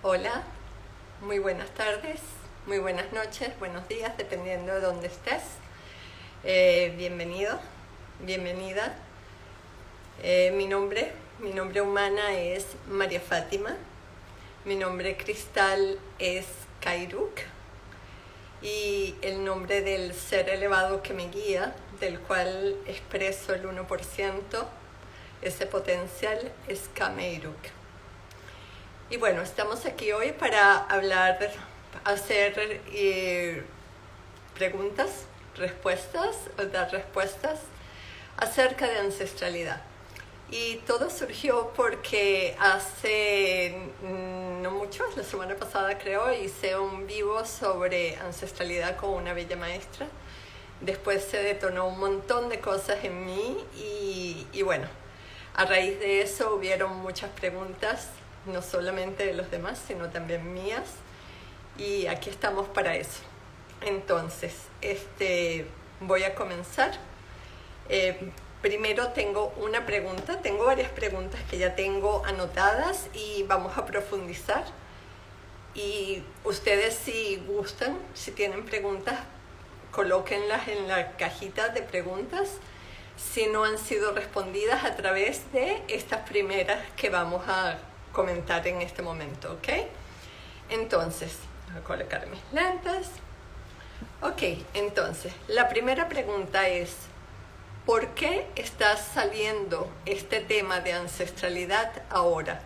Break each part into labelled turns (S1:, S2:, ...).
S1: Hola, muy buenas tardes, muy buenas noches, buenos días, dependiendo de dónde estés. Bienvenido, bienvenida. Mi nombre humana es María Fátima. Mi nombre cristal es Kairuk. Y el nombre del ser elevado que me guía, del cual expreso el 1%, ese potencial es Kameiruk. Y bueno, estamos aquí hoy para hacer preguntas, respuestas, o dar respuestas acerca de ancestralidad. Y todo surgió porque hace no mucho, la semana pasada creo, hice un vivo sobre ancestralidad con una bella maestra. Después se detonó un montón de cosas en mí y bueno, a raíz de eso hubieron muchas preguntas, no solamente de los demás, sino también mías. Y aquí estamos para eso. Entonces, voy a comenzar. Primero tengo una pregunta, tengo varias preguntas que ya tengo anotadas y vamos a profundizar. Y ustedes, si gustan, si tienen preguntas, colóquenlas en la cajita de preguntas si no han sido respondidas a través de estas primeras que vamos a comentar en este momento, ¿ok? Entonces, voy a colocar mis lentes. Ok, entonces, la primera pregunta es: ¿por qué está saliendo este tema de ancestralidad ahora,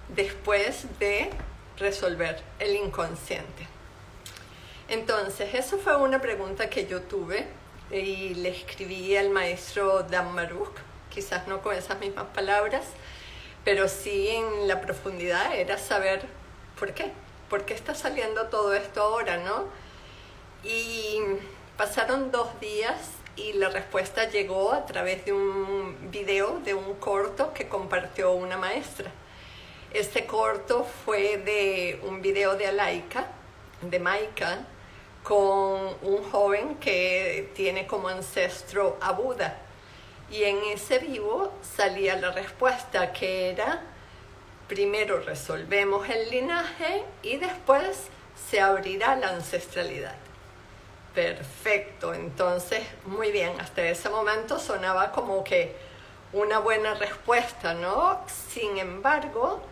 S1: después de resolver el inconsciente? Entonces, eso fue una pregunta que yo tuve y le escribí al maestro Dhammaruk, quizás no con esas mismas palabras, pero sí en la profundidad era saber por qué está saliendo todo esto ahora, ¿no? Y pasaron 2 días y la respuesta llegó a través de un video, de un corto que compartió una maestra. Este corto fue de un video de Alaika, de Maika, con un joven que tiene como ancestro a Buda. Y en ese vivo salía la respuesta, que era: primero resolvemos el linaje y después se abrirá la ancestralidad. Perfecto, entonces muy bien, hasta ese momento sonaba como que una buena respuesta, ¿no? Sin embargo,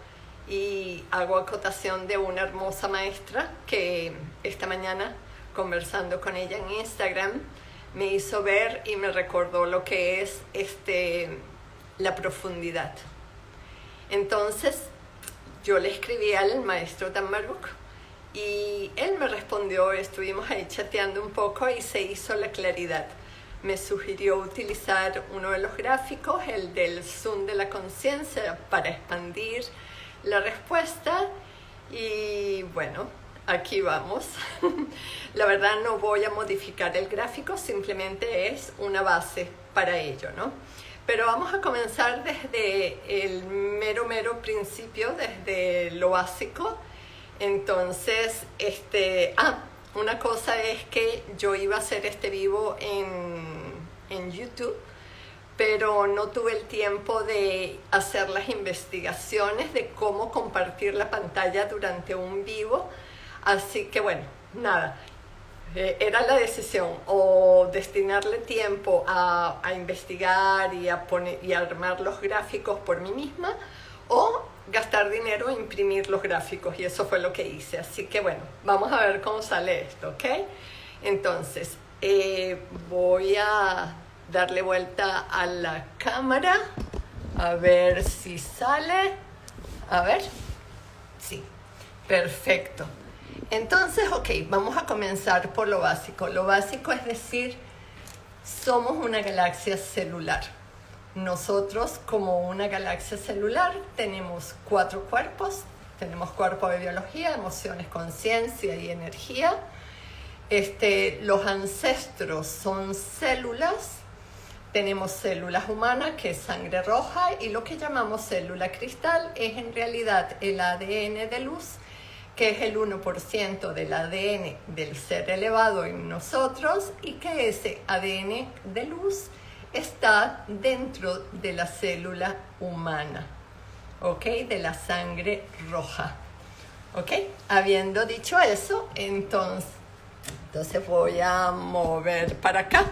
S1: y hago acotación de una hermosa maestra que esta mañana, conversando con ella en Instagram, me hizo ver y me recordó lo que es la profundidad. Entonces, yo le escribí al maestro Dhammaruk y él me respondió, estuvimos ahí chateando un poco y se hizo la claridad. Me sugirió utilizar uno de los gráficos, el del zoom de la conciencia, para expandir la respuesta. Y bueno, aquí vamos. La verdad no voy a modificar el gráfico, simplemente es una base para ello, ¿no? Pero vamos a comenzar desde el mero principio, desde lo básico. Entonces, una cosa es que yo iba a hacer este vivo en YouTube, pero no tuve el tiempo de hacer las investigaciones de cómo compartir la pantalla durante un vivo. Así que bueno, nada, era la decisión, o destinarle tiempo a investigar y a armar los gráficos por mí misma, o gastar dinero en imprimir los gráficos, y eso fue lo que hice. Así que bueno, vamos a ver cómo sale esto, ¿ok? Entonces, voy a darle vuelta a la cámara, a ver si sale. A ver, sí, perfecto. Entonces, ok, vamos a comenzar por lo básico. Lo básico es decir, somos una galaxia celular. Nosotros, como una galaxia celular, tenemos 4 cuerpos. Tenemos cuerpo de biología, emociones, conciencia y energía. Los ancestros son células. Tenemos células humanas, que es sangre roja, y lo que llamamos célula cristal es en realidad el ADN de luz, que es el 1% del ADN del ser elevado en nosotros, y que ese ADN de luz está dentro de la célula humana, ¿ok? De la sangre roja. ¿Ok? Habiendo dicho eso, entonces voy a mover para acá.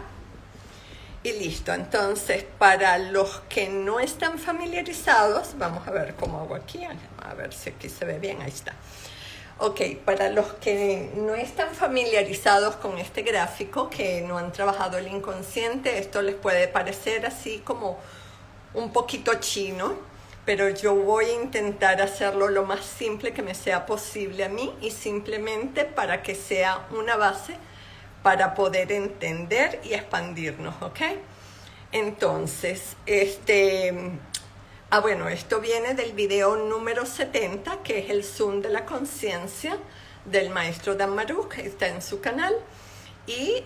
S1: Y listo. Entonces, para los que no están familiarizados, vamos a ver cómo hago aquí. A ver si aquí se ve bien. Ahí está. Ok, para los que no están familiarizados con este gráfico, que no han trabajado el inconsciente, esto les puede parecer así como un poquito chino, pero yo voy a intentar hacerlo lo más simple que me sea posible a mí y simplemente para que sea una base para poder entender y expandirnos, ¿ok? Entonces, bueno, esto viene del video número 70, que es el Zoom de la conciencia del maestro Dan Maruk, que está en su canal. Y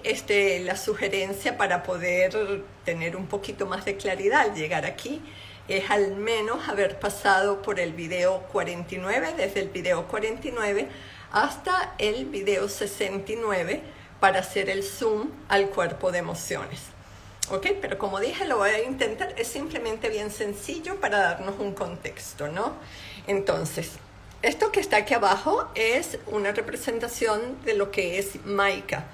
S1: la sugerencia para poder tener un poquito más de claridad al llegar aquí es al menos haber pasado por el video 49, desde el video 49 hasta el video 69, para hacer el zoom al cuerpo de emociones. ¿Ok? Pero como dije, lo voy a intentar, es simplemente bien sencillo para darnos un contexto, ¿no? Entonces, esto que está aquí abajo es una representación de lo que es Maika,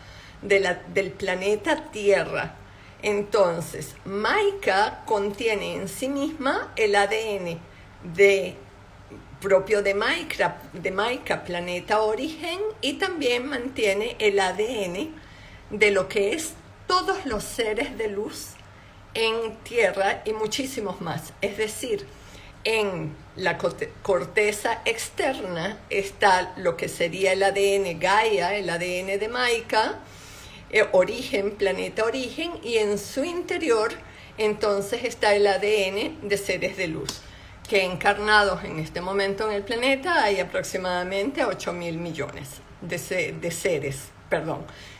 S1: del planeta Tierra. Entonces, Maika contiene en sí misma el ADN propio de Maika, planeta origen, y también mantiene el ADN de lo que es todos los seres de luz en Tierra y muchísimos más. Es decir, en la corteza externa está lo que sería el ADN Gaia, el ADN de Maika, origen, planeta origen, y en su interior entonces está el ADN de seres de luz, que encarnados en este momento en el planeta hay aproximadamente 8.000 millones de seres,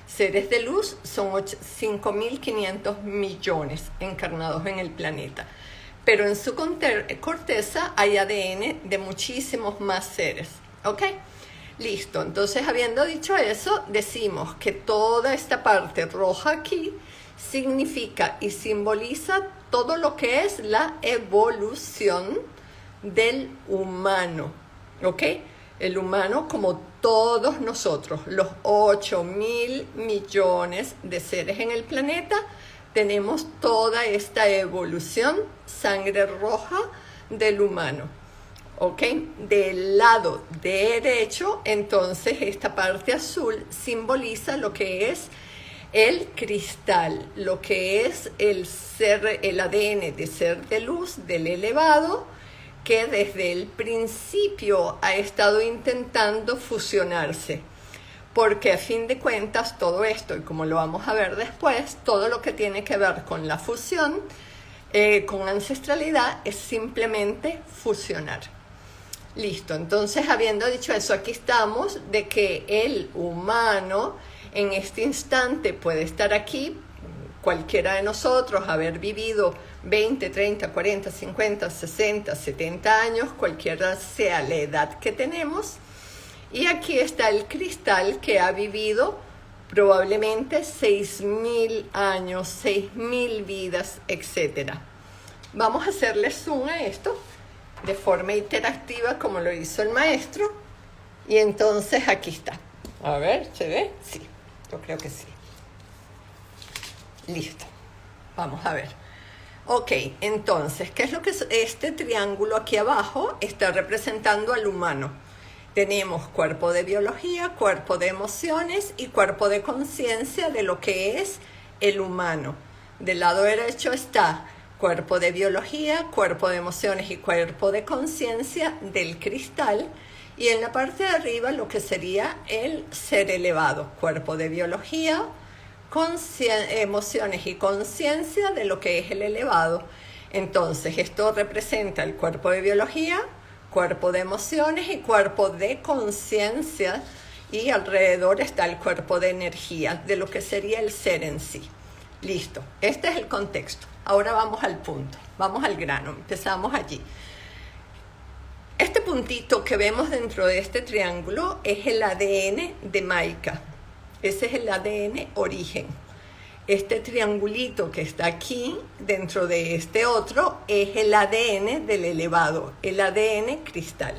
S1: seres de luz son 5.500 millones encarnados en el planeta, pero en su corteza hay ADN de muchísimos más seres, ¿ok? Listo, entonces habiendo dicho eso, decimos que toda esta parte roja aquí significa y simboliza todo lo que es la evolución del humano, ¿ok? El humano, como todos nosotros, los 8.000 millones de seres en el planeta, tenemos toda esta evolución, sangre roja del humano, ¿ok? Del lado derecho, entonces, esta parte azul simboliza lo que es el cristal, lo que es el ADN de ser de luz, del elevado, que desde el principio ha estado intentando fusionarse. Porque a fin de cuentas todo esto, y como lo vamos a ver después, todo lo que tiene que ver con la fusión, con ancestralidad, es simplemente fusionar. Listo, entonces habiendo dicho eso, aquí estamos de que el humano en este instante puede estar aquí, cualquiera de nosotros, haber vivido 20, 30, 40, 50, 60, 70 años, cualquiera sea la edad que tenemos. Y aquí está el cristal que ha vivido probablemente 6.000 años, 6.000 vidas, etc. Vamos a hacerle zoom a esto de forma interactiva como lo hizo el maestro. Y entonces aquí está. A ver, ¿se ve? Sí, yo creo que sí. Listo. Vamos a ver. Ok, entonces, ¿qué es lo que es este triángulo aquí abajo? Está representando al humano. Tenemos cuerpo de biología, cuerpo de emociones y cuerpo de conciencia de lo que es el humano. Del lado derecho está cuerpo de biología, cuerpo de emociones y cuerpo de conciencia del cristal. Y en la parte de arriba lo que sería el ser elevado, cuerpo de biología, emociones y conciencia de lo que es el elevado. Entonces, esto representa el cuerpo de biología, cuerpo de emociones y cuerpo de conciencia, y alrededor está el cuerpo de energía, de lo que sería el ser en sí. Listo, este es el contexto. Ahora vamos al punto, vamos al grano, empezamos allí. Este puntito que vemos dentro de este triángulo es el ADN de Maika. Ese es el ADN origen. Este triangulito que está aquí, dentro de este otro, es el ADN del elevado, el ADN cristal.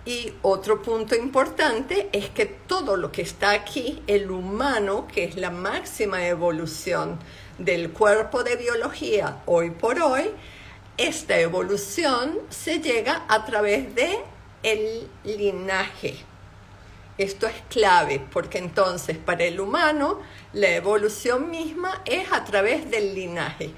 S1: Y otro punto importante es que todo lo que está aquí, el humano, que es la máxima evolución del cuerpo de biología hoy por hoy, esta evolución se llega a través de el linaje. Esto es clave, porque entonces para el humano la evolución misma es a través del linaje.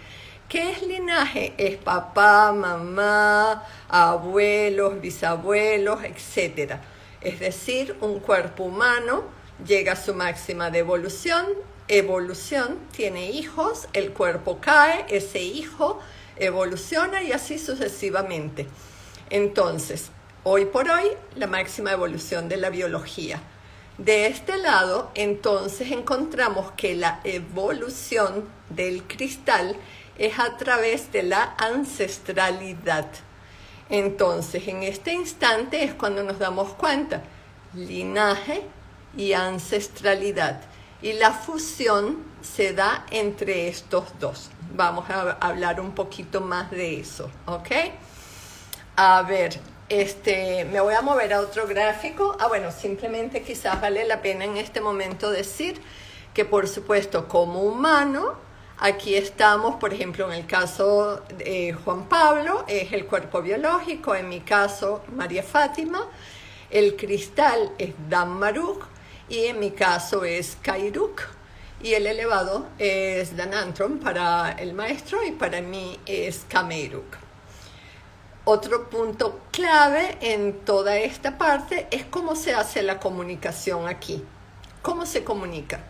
S1: ¿Qué es linaje? Es papá, mamá, abuelos, bisabuelos, etc. Es decir, un cuerpo humano llega a su máxima de evolución, tiene hijos, el cuerpo cae, ese hijo evoluciona y así sucesivamente. Entonces, hoy por hoy, la máxima evolución de la biología. De este lado, entonces encontramos que la evolución del cristal es a través de la ancestralidad. Entonces, en este instante es cuando nos damos cuenta, linaje y ancestralidad. Y la fusión se da entre estos dos. Vamos a hablar un poquito más de eso, ¿ok? A ver, me voy a mover a otro gráfico. Bueno, simplemente quizás vale la pena en este momento decir que, por supuesto, como humano, aquí estamos, por ejemplo, en el caso de Juan Pablo, es el cuerpo biológico, en mi caso, María Fátima, el cristal es Dhammaruk y en mi caso es Kairuk y el elevado es Dhanantron para el maestro y para mí es Kameiruk. Otro punto clave en toda esta parte es cómo se hace la comunicación aquí. ¿Cómo se comunica?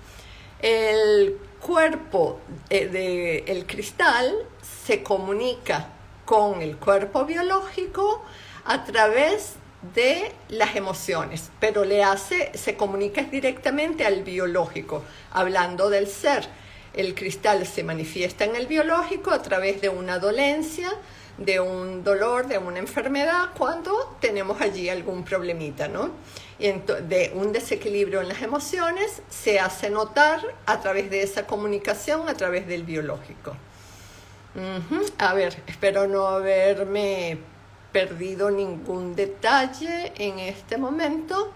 S1: El cuerpo del cristal se comunica con el cuerpo biológico a través de las emociones, pero se comunica directamente al biológico, hablando del ser. El cristal se manifiesta en el biológico a través de una dolencia, de un dolor, de una enfermedad, cuando tenemos allí algún problemita, ¿no? Y de un desequilibrio en las emociones se hace notar a través de esa comunicación, a través del biológico. A ver, espero no haberme perdido ningún detalle en este momento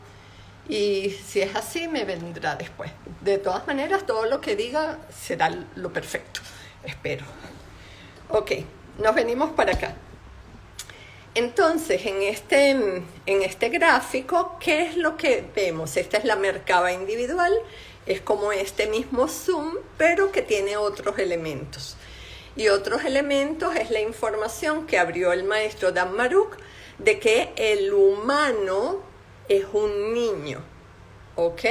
S1: y si es así me vendrá después. De todas maneras, todo lo que diga será lo perfecto, espero. Ok, nos venimos para acá. Entonces, en este gráfico, ¿qué es lo que vemos? Esta es la Merkaba individual, es como este mismo zoom, pero que tiene otros elementos. Y otros elementos es la información que abrió el maestro Dhammaruk de que el humano es un niño, ¿ok?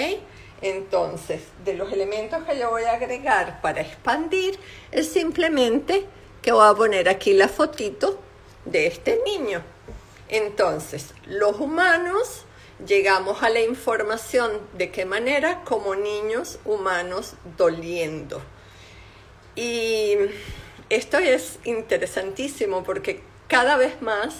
S1: Entonces, de los elementos que yo voy a agregar para expandir, es simplemente que voy a poner aquí la fotito de este niño. Entonces, los humanos llegamos a la información de qué manera, como niños humanos doliendo. Y esto es interesantísimo porque cada vez más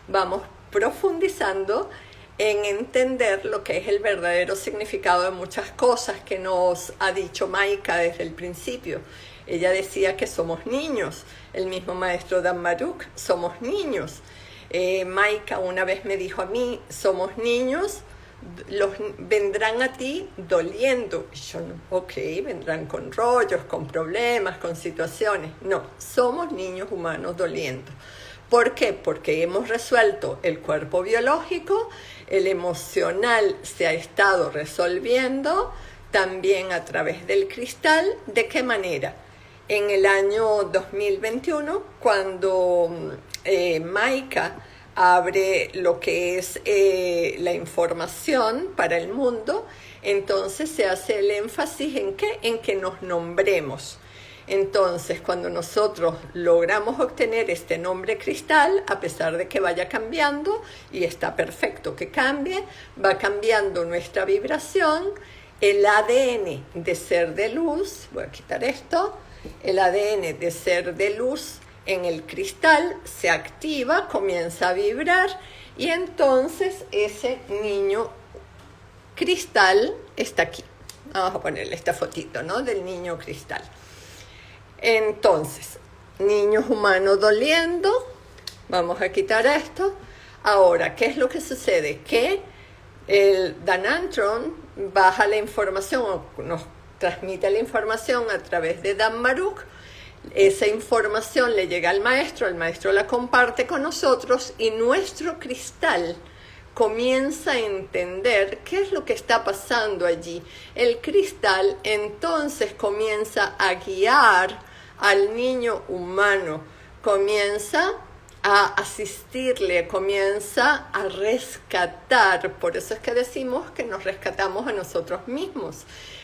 S1: vamos profundizando en entender lo que es el verdadero significado de muchas cosas que nos ha dicho Maika desde el principio. Ella decía que somos niños, el mismo maestro Dhammaruk, somos niños. Maika una vez me dijo a mí, somos niños, vendrán a ti doliendo. Y yo, ok, vendrán con rollos, con problemas, con situaciones. No, somos niños humanos doliendo. ¿Por qué? Porque hemos resuelto el cuerpo biológico, el emocional se ha estado resolviendo también a través del cristal. ¿De qué manera? En el año 2021, cuando Maika abre lo que es la información para el mundo, entonces se hace el énfasis en ¿qué? En que nos nombremos. Entonces, cuando nosotros logramos obtener este nombre cristal, a pesar de que vaya cambiando, y está perfecto que cambie, va cambiando nuestra vibración, el ADN de ser de luz, voy a quitar esto, el ADN de ser de luz en el cristal se activa, comienza a vibrar y entonces ese niño cristal está aquí. Vamos a ponerle esta fotito, ¿no? Del niño cristal. Entonces, niños humanos doliendo, vamos a quitar esto, Ahora, ¿qué es lo que sucede? Que el Danantron baja la información o nos transmite la información a través de Dan Maruk. Esa información le llega al maestro, el maestro la comparte con nosotros y nuestro cristal comienza a entender qué es lo que está pasando allí. El cristal entonces comienza a guiar al niño humano, comienza a asistirle, comienza a rescatar. Por eso es que decimos que nos rescatamos a nosotros mismos.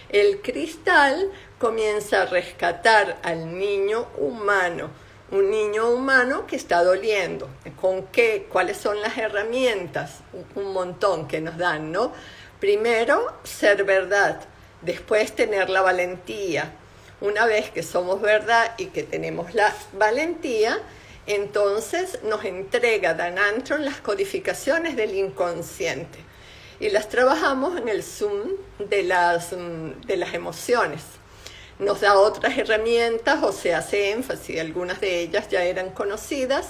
S1: El cristal comienza a rescatar al niño humano, un niño humano que está doliendo. ¿Con qué? ¿Cuáles son las herramientas? Un montón que nos dan, ¿no? Primero, ser verdad. Después, tener la valentía. Una vez que somos verdad y que tenemos la valentía, entonces nos entrega Danantron las codificaciones del inconsciente. Y las trabajamos en el Zoom de las emociones. Nos da otras herramientas o se hace énfasis, algunas de ellas ya eran conocidas,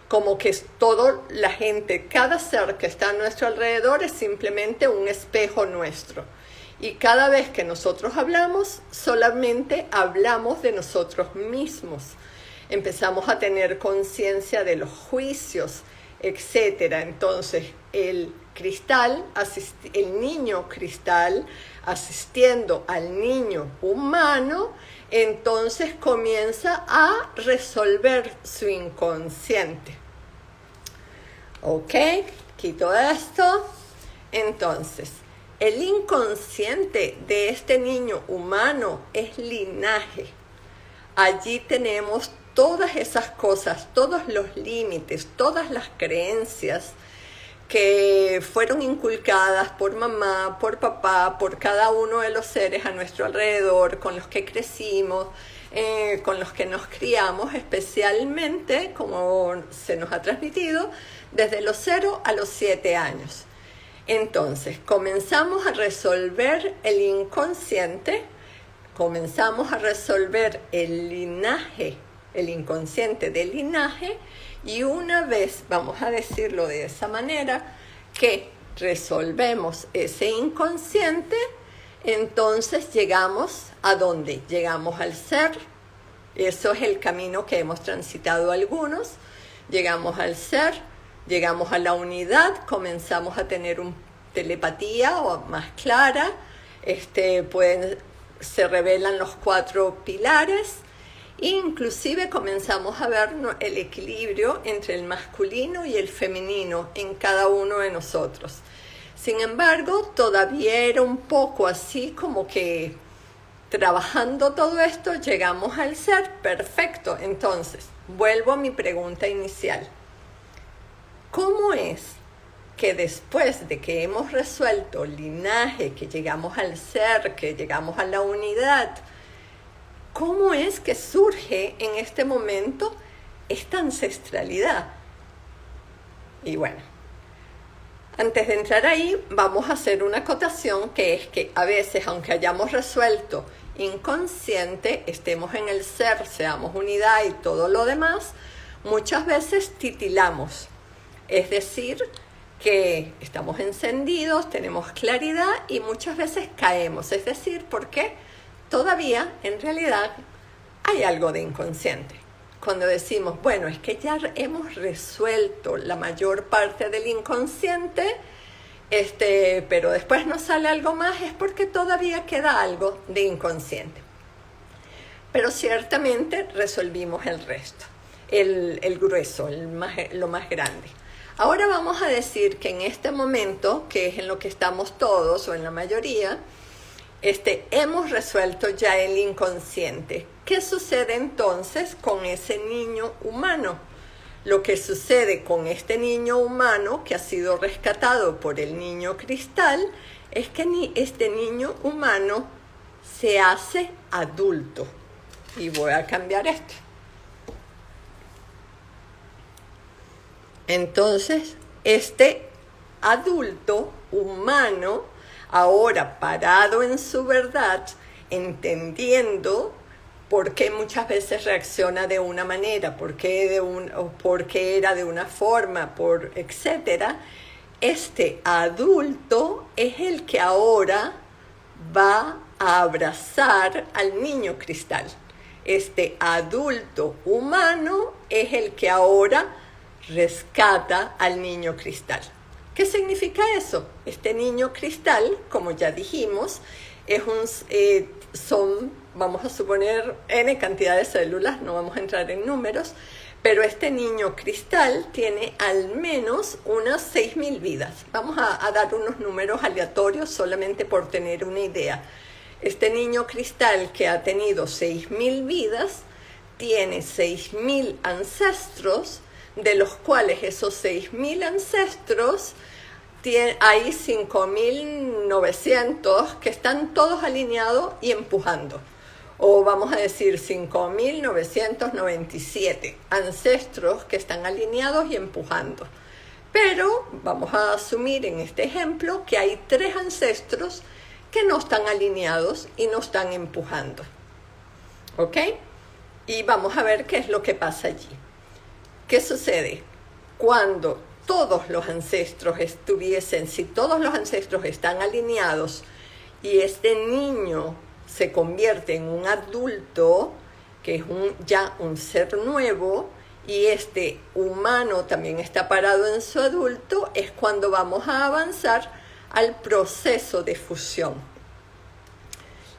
S1: como que toda la gente, cada ser que está a nuestro alrededor es simplemente un espejo nuestro. Y cada vez que nosotros hablamos, solamente hablamos de nosotros mismos. Empezamos a tener conciencia de los juicios, etc. Entonces, el niño cristal, asistiendo al niño humano, entonces comienza a resolver su inconsciente. ¿Ok? Quito esto. Entonces, el inconsciente de este niño humano es linaje. Allí tenemos todas esas cosas, todos los límites, todas las creencias que fueron inculcadas por mamá, por papá, por cada uno de los seres a nuestro alrededor, con los que crecimos, con los que nos criamos, especialmente, como se nos ha transmitido, desde los 0 a los 7 años. Entonces, comenzamos a resolver el inconsciente, comenzamos a resolver el linaje, el inconsciente del linaje, y una vez, vamos a decirlo de esa manera, que resolvemos ese inconsciente, entonces llegamos ¿a dónde? Llegamos al ser. Eso es el camino que hemos transitado algunos. Llegamos al ser, llegamos a la unidad, comenzamos a tener una telepatía o más clara, se revelan los 4 pilares. Inclusive comenzamos a ver el equilibrio entre el masculino y el femenino en cada uno de nosotros. Sin embargo, todavía era un poco así como que trabajando todo esto llegamos al ser perfecto. Entonces, vuelvo a mi pregunta inicial. ¿Cómo es que después de que hemos resuelto el linaje, que llegamos al ser, que llegamos a la unidad, cómo es que surge en este momento esta ancestralidad? Y bueno, antes de entrar ahí, vamos a hacer una acotación, que es que a veces, aunque hayamos resuelto inconsciente, estemos en el ser, seamos unidad y todo lo demás, muchas veces titilamos. Es decir, que estamos encendidos, tenemos claridad y muchas veces caemos. Es decir, porque todavía, en realidad, hay algo de inconsciente. Cuando decimos, bueno, es que ya hemos resuelto la mayor parte del inconsciente, pero después nos sale algo más, es porque todavía queda algo de inconsciente. Pero ciertamente resolvimos el resto, el grueso, lo más grande. Ahora vamos a decir que en este momento, que es en lo que estamos todos o en la mayoría, hemos resuelto ya el inconsciente. ¿Qué sucede entonces con ese niño humano? Lo que sucede con este niño humano que ha sido rescatado por el niño cristal es que este niño humano se hace adulto. Y voy a cambiar esto. Entonces, este adulto humano, ahora parado en su verdad, entendiendo por qué muchas veces reacciona de una manera, por qué era de una forma, etcétera. Este adulto es el que ahora va a abrazar al niño cristal. Este adulto humano es el que ahora rescata al niño cristal. ¿Qué significa eso? Este niño cristal, como ya dijimos, vamos a suponer, n cantidad de células, no vamos a entrar en números, pero este niño cristal tiene al menos unas 6.000 vidas. Vamos a dar unos números aleatorios solamente por tener una idea. Este niño cristal que ha tenido 6.000 vidas, tiene 6.000 ancestros, de los cuales esos 6.000 ancestros, hay 5.900 que están todos alineados y empujando. O vamos a decir 5.997 ancestros que están alineados y empujando. Pero vamos a asumir en este ejemplo que hay 3 ancestros que no están alineados y no están empujando. ¿Ok? Y vamos a ver qué es lo que pasa allí. ¿Qué sucede? Cuando todos los ancestros si todos los ancestros están alineados y este niño se convierte en un adulto, que es ya un ser nuevo, y este humano también está parado en su adulto, es cuando vamos a avanzar al proceso de fusión.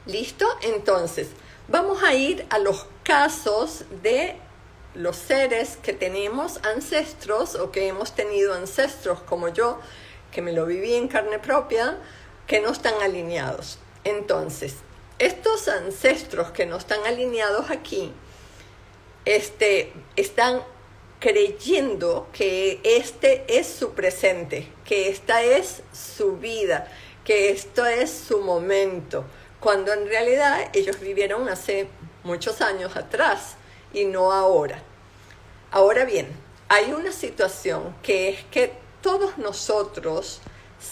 S1: ¿Listo? Entonces, vamos a ir a los casos de los seres que tenemos ancestros o que hemos tenido ancestros como yo, que me lo viví en carne propia, que no están alineados. Entonces, estos ancestros que no están alineados aquí, están creyendo que este es su presente, que esta es su vida, que esto es su momento, cuando en realidad ellos vivieron hace muchos años atrás y no ahora. Ahora bien, hay una situación que es que todos nosotros,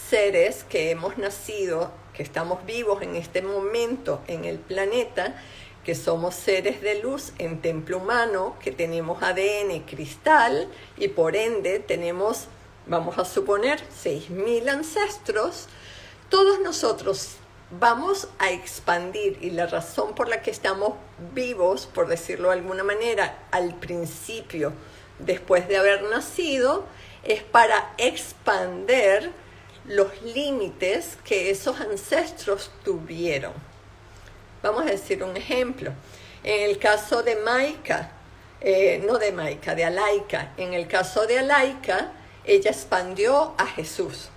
S1: seres que hemos nacido, que estamos vivos en este momento en el planeta, que somos seres de luz en templo humano, que tenemos ADN cristal y por ende tenemos, vamos a suponer, 6.000 ancestros, todos nosotros vamos a expandir, y la razón por la que estamos vivos, por decirlo de alguna manera, al principio, después de haber nacido, es para expandir los límites que esos ancestros tuvieron. Vamos a decir un ejemplo. En el caso de Maika, de Alaika, en el caso de Alaika, ella expandió a Jesús.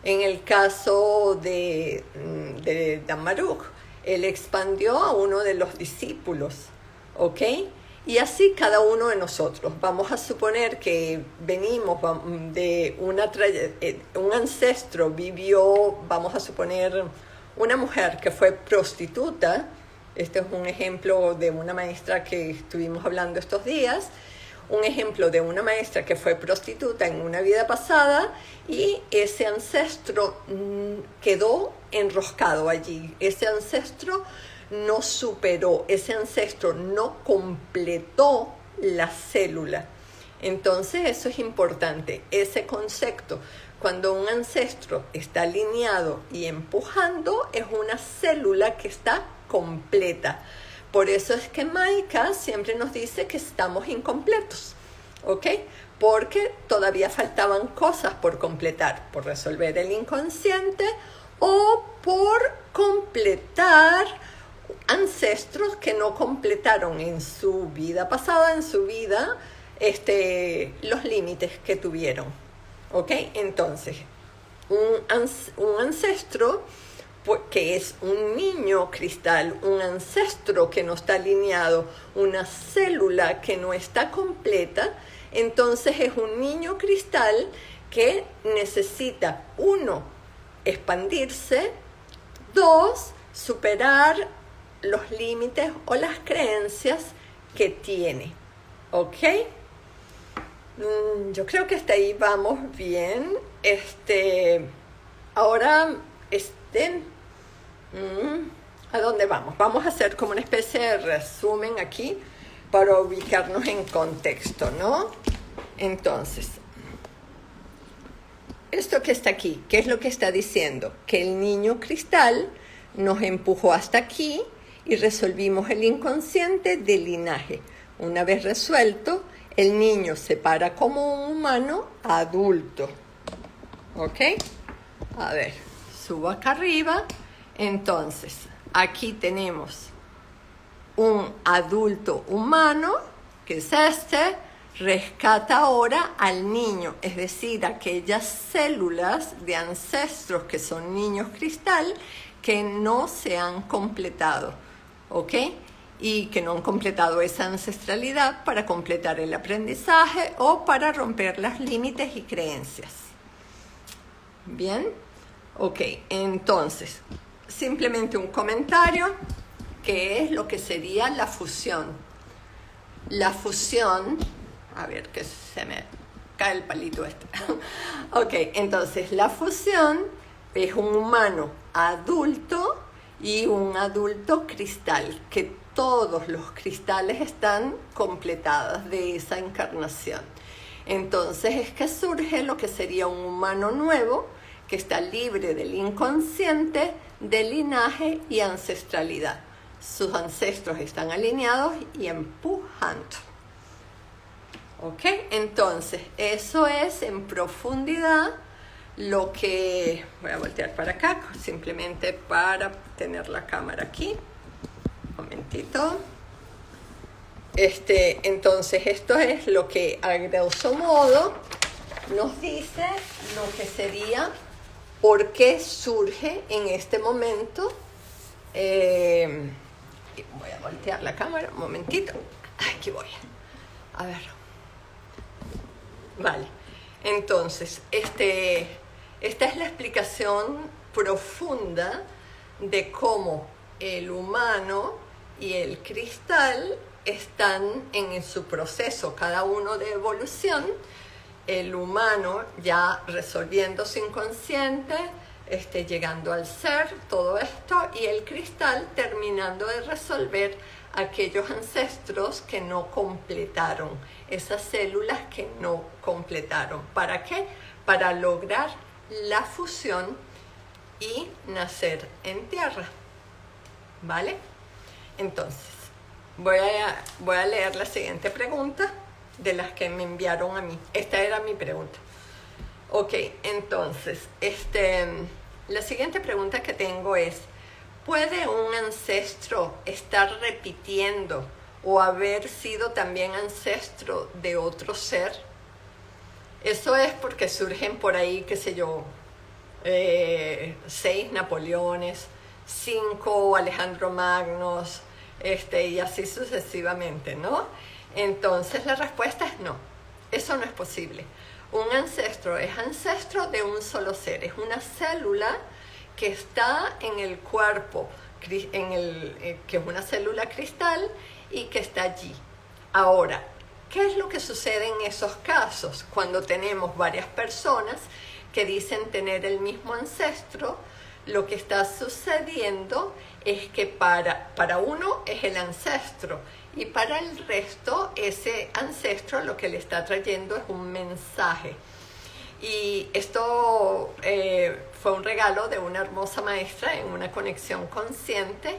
S1: En el caso de Damaruch, él expandió a uno de los discípulos, ¿ok? Y así cada uno de nosotros. Vamos a suponer que venimos de un ancestro vivió, vamos a suponer, una mujer que fue prostituta. Este es un ejemplo de una maestra que estuvimos hablando estos días. Un ejemplo de una maestra que fue prostituta en una vida pasada y ese ancestro quedó enroscado allí. Ese ancestro no superó, ese ancestro no completó la célula. Entonces eso es importante, ese concepto. Cuando un ancestro está alineado y empujando, es una célula que está completa. Por eso es que Maika siempre nos dice que estamos incompletos, ¿ok? Porque todavía faltaban cosas por completar, por resolver el inconsciente o por completar ancestros que no completaron en su vida pasada, en su vida, los límites que tuvieron, ¿ok? Entonces, un ancestro que es un niño cristal, un ancestro que no está alineado, una célula que no está completa, entonces es un niño cristal que necesita, 1, expandirse, 2, superar los límites o las creencias que tiene, ¿ok? Yo creo que hasta ahí vamos bien. Ahora, ¿A dónde vamos? Vamos a hacer como una especie de resumen aquí para ubicarnos en contexto, ¿no? Entonces, esto que está aquí, ¿qué es lo que está diciendo? Que el niño cristal nos empujó hasta aquí y resolvimos el inconsciente del linaje. Una vez resuelto, el niño se para como un humano adulto. ¿Ok? A ver, subo acá arriba. Entonces, aquí tenemos un adulto humano, que es este, rescata ahora al niño, es decir, aquellas células de ancestros que son niños cristal que no se han completado, ¿ok? Y que no han completado esa ancestralidad para completar el aprendizaje o para romper los límites y creencias. ¿Bien? Ok, entonces, simplemente un comentario, que es lo que sería la fusión. La fusión, a ver que se me cae el palito este. Ok, entonces la fusión es un humano adulto y un adulto cristal, que todos los cristales están completados de esa encarnación. Entonces es que surge lo que sería un humano nuevo, que está libre del inconsciente, del linaje y ancestralidad. Sus ancestros están alineados y empujando. ¿Ok? Entonces, eso es en profundidad lo que... Voy a voltear para acá, simplemente para tener la cámara aquí. Un momentito. Entonces, esto es lo que a grosso modo nos dice lo que sería por qué surge en este momento. Voy a voltear la cámara un momentito. Aquí voy. A ver. Vale. Entonces, esta es la explicación profunda de cómo el humano y el cristal están en su proceso, cada uno de evolución. El humano ya resolviendo su inconsciente, llegando al ser, todo esto, y el cristal terminando de resolver aquellos ancestros que no completaron, esas células que no completaron. ¿Para qué? Para lograr la fusión y nacer en tierra. ¿Vale? Entonces, voy a leer la siguiente pregunta de las que me enviaron a mí. Esta era mi pregunta. Ok, entonces, la siguiente pregunta que tengo es, ¿puede un ancestro estar repitiendo o haber sido también ancestro de otro ser? Eso es porque surgen por ahí, qué sé yo, 6 Napoleones, 5 Alejandro Magnos, y así sucesivamente, ¿no? Entonces la respuesta es no, eso no es posible. Un ancestro es ancestro de un solo ser, es una célula que está en el cuerpo, que es una célula cristal y que está allí. Ahora, ¿qué es lo que sucede en esos casos? Cuando tenemos varias personas que dicen tener el mismo ancestro, lo que está sucediendo es que para uno es el ancestro y para el resto ese ancestro lo que le está trayendo es un mensaje. Y esto fue un regalo de una hermosa maestra en una conexión consciente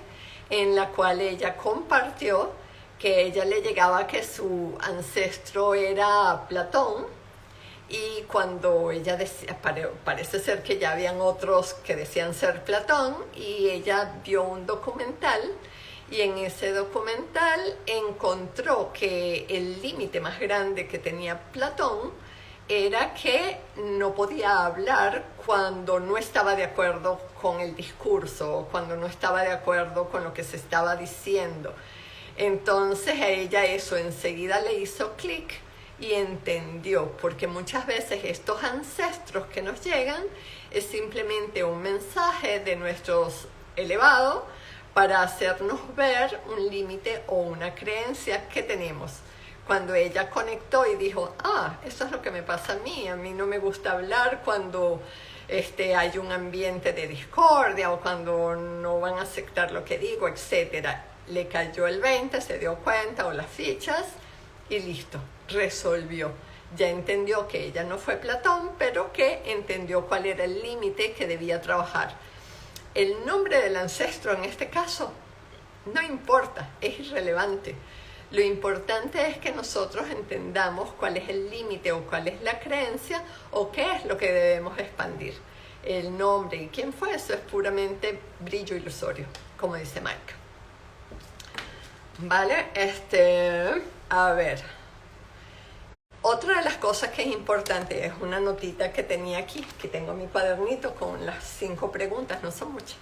S1: en la cual ella compartió que ella le llegaba que su ancestro era Platón. Y cuando ella decía, parece ser que ya habían otros que decían ser Platón, y ella vio un documental, y en ese documental encontró que el límite más grande que tenía Platón era que no podía hablar cuando no estaba de acuerdo con el discurso, o cuando no estaba de acuerdo con lo que se estaba diciendo. Entonces a ella eso enseguida le hizo clic y entendió, porque muchas veces estos ancestros que nos llegan es simplemente un mensaje de nuestros elevados para hacernos ver un límite o una creencia que tenemos. Cuando ella conectó y dijo, eso es lo que me pasa a mí no me gusta hablar cuando hay un ambiente de discordia o cuando no van a aceptar lo que digo, etcétera. Le cayó el 20, se dio cuenta o las fichas y listo, resolvió. Ya entendió que ella no fue Platón, pero que entendió cuál era el límite que debía trabajar. El nombre del ancestro en este caso no importa, es irrelevante. Lo importante es que nosotros entendamos cuál es el límite o cuál es la creencia o qué es lo que debemos expandir. El nombre y quién fue, eso es puramente brillo ilusorio, como dice Mike. Vale, a ver. Otra de las cosas que es importante es una notita que tenía aquí, que tengo mi cuadernito con las 5 preguntas, no son muchas.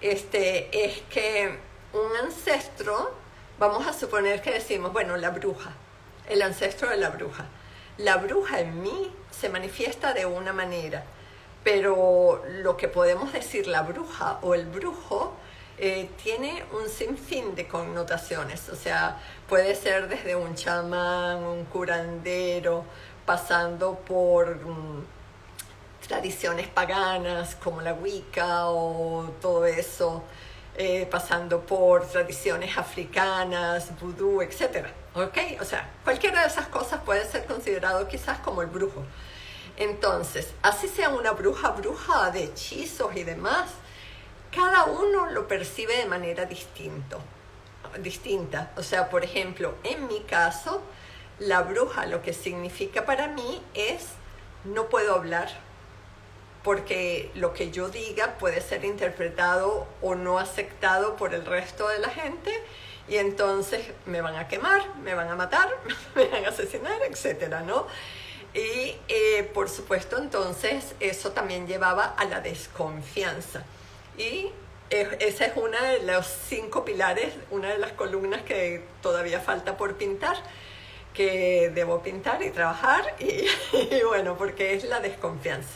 S1: Es que un ancestro, vamos a suponer que decimos, bueno, la bruja, el ancestro de la bruja. La bruja en mí se manifiesta de una manera, pero lo que podemos decir la bruja o el brujo tiene un sinfín de connotaciones, o sea, puede ser desde un chamán, un curandero, pasando por tradiciones paganas como la Wicca o todo eso, pasando por tradiciones africanas, vudú, etc. ¿Ok? O sea, cualquiera de esas cosas puede ser considerado quizás como el brujo. Entonces, así sea una bruja de hechizos y demás, cada uno lo percibe de manera distinta. O sea, por ejemplo, en mi caso, la bruja lo que significa para mí es no puedo hablar, porque lo que yo diga puede ser interpretado o no aceptado por el resto de la gente y entonces me van a quemar, me van a matar, me van a asesinar, etcétera, ¿no? Y por supuesto entonces eso también llevaba a la desconfianza. Y esa es una de los 5 pilares, una de las columnas que todavía falta por pintar, que debo pintar y trabajar, y bueno, porque es la desconfianza.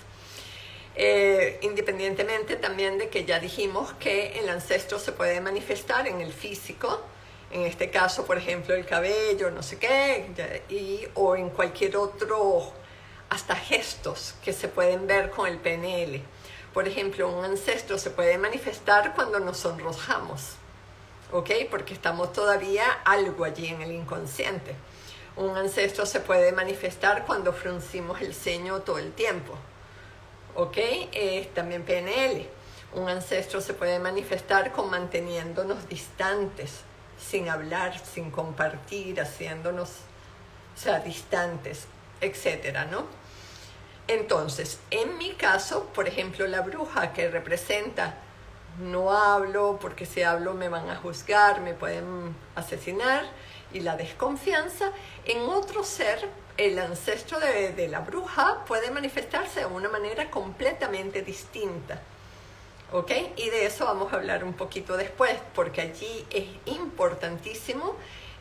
S1: Independientemente también de que ya dijimos que el ancestro se puede manifestar en el físico, en este caso, por ejemplo, el cabello, no sé qué, o en cualquier otro, hasta gestos que se pueden ver con el PNL. Por ejemplo, un ancestro se puede manifestar cuando nos sonrojamos, ¿ok? Porque estamos todavía algo allí en el inconsciente. Un ancestro se puede manifestar cuando fruncimos el ceño todo el tiempo, ¿ok? También PNL. Un ancestro se puede manifestar con manteniéndonos distantes, sin hablar, sin compartir, haciéndonos, o sea, distantes, etcétera, ¿no? Entonces, en mi caso, por ejemplo, la bruja que representa no hablo porque si hablo me van a juzgar, me pueden asesinar, y la desconfianza, en otro ser, el ancestro de la bruja puede manifestarse de una manera completamente distinta. ¿Ok? Y de eso vamos a hablar un poquito después, porque allí es importantísimo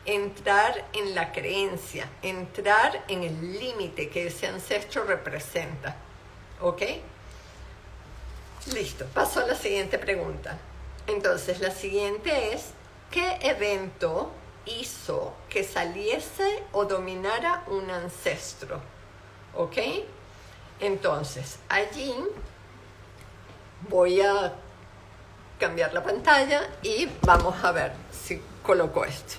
S1: entrar en la creencia, entrar en el límite que ese ancestro representa. ¿Ok? Listo, paso a la siguiente pregunta. Entonces, la siguiente es, ¿qué evento hizo que saliese o dominara un ancestro? ¿Ok? Entonces, allí voy a cambiar la pantalla y vamos a ver si coloco esto.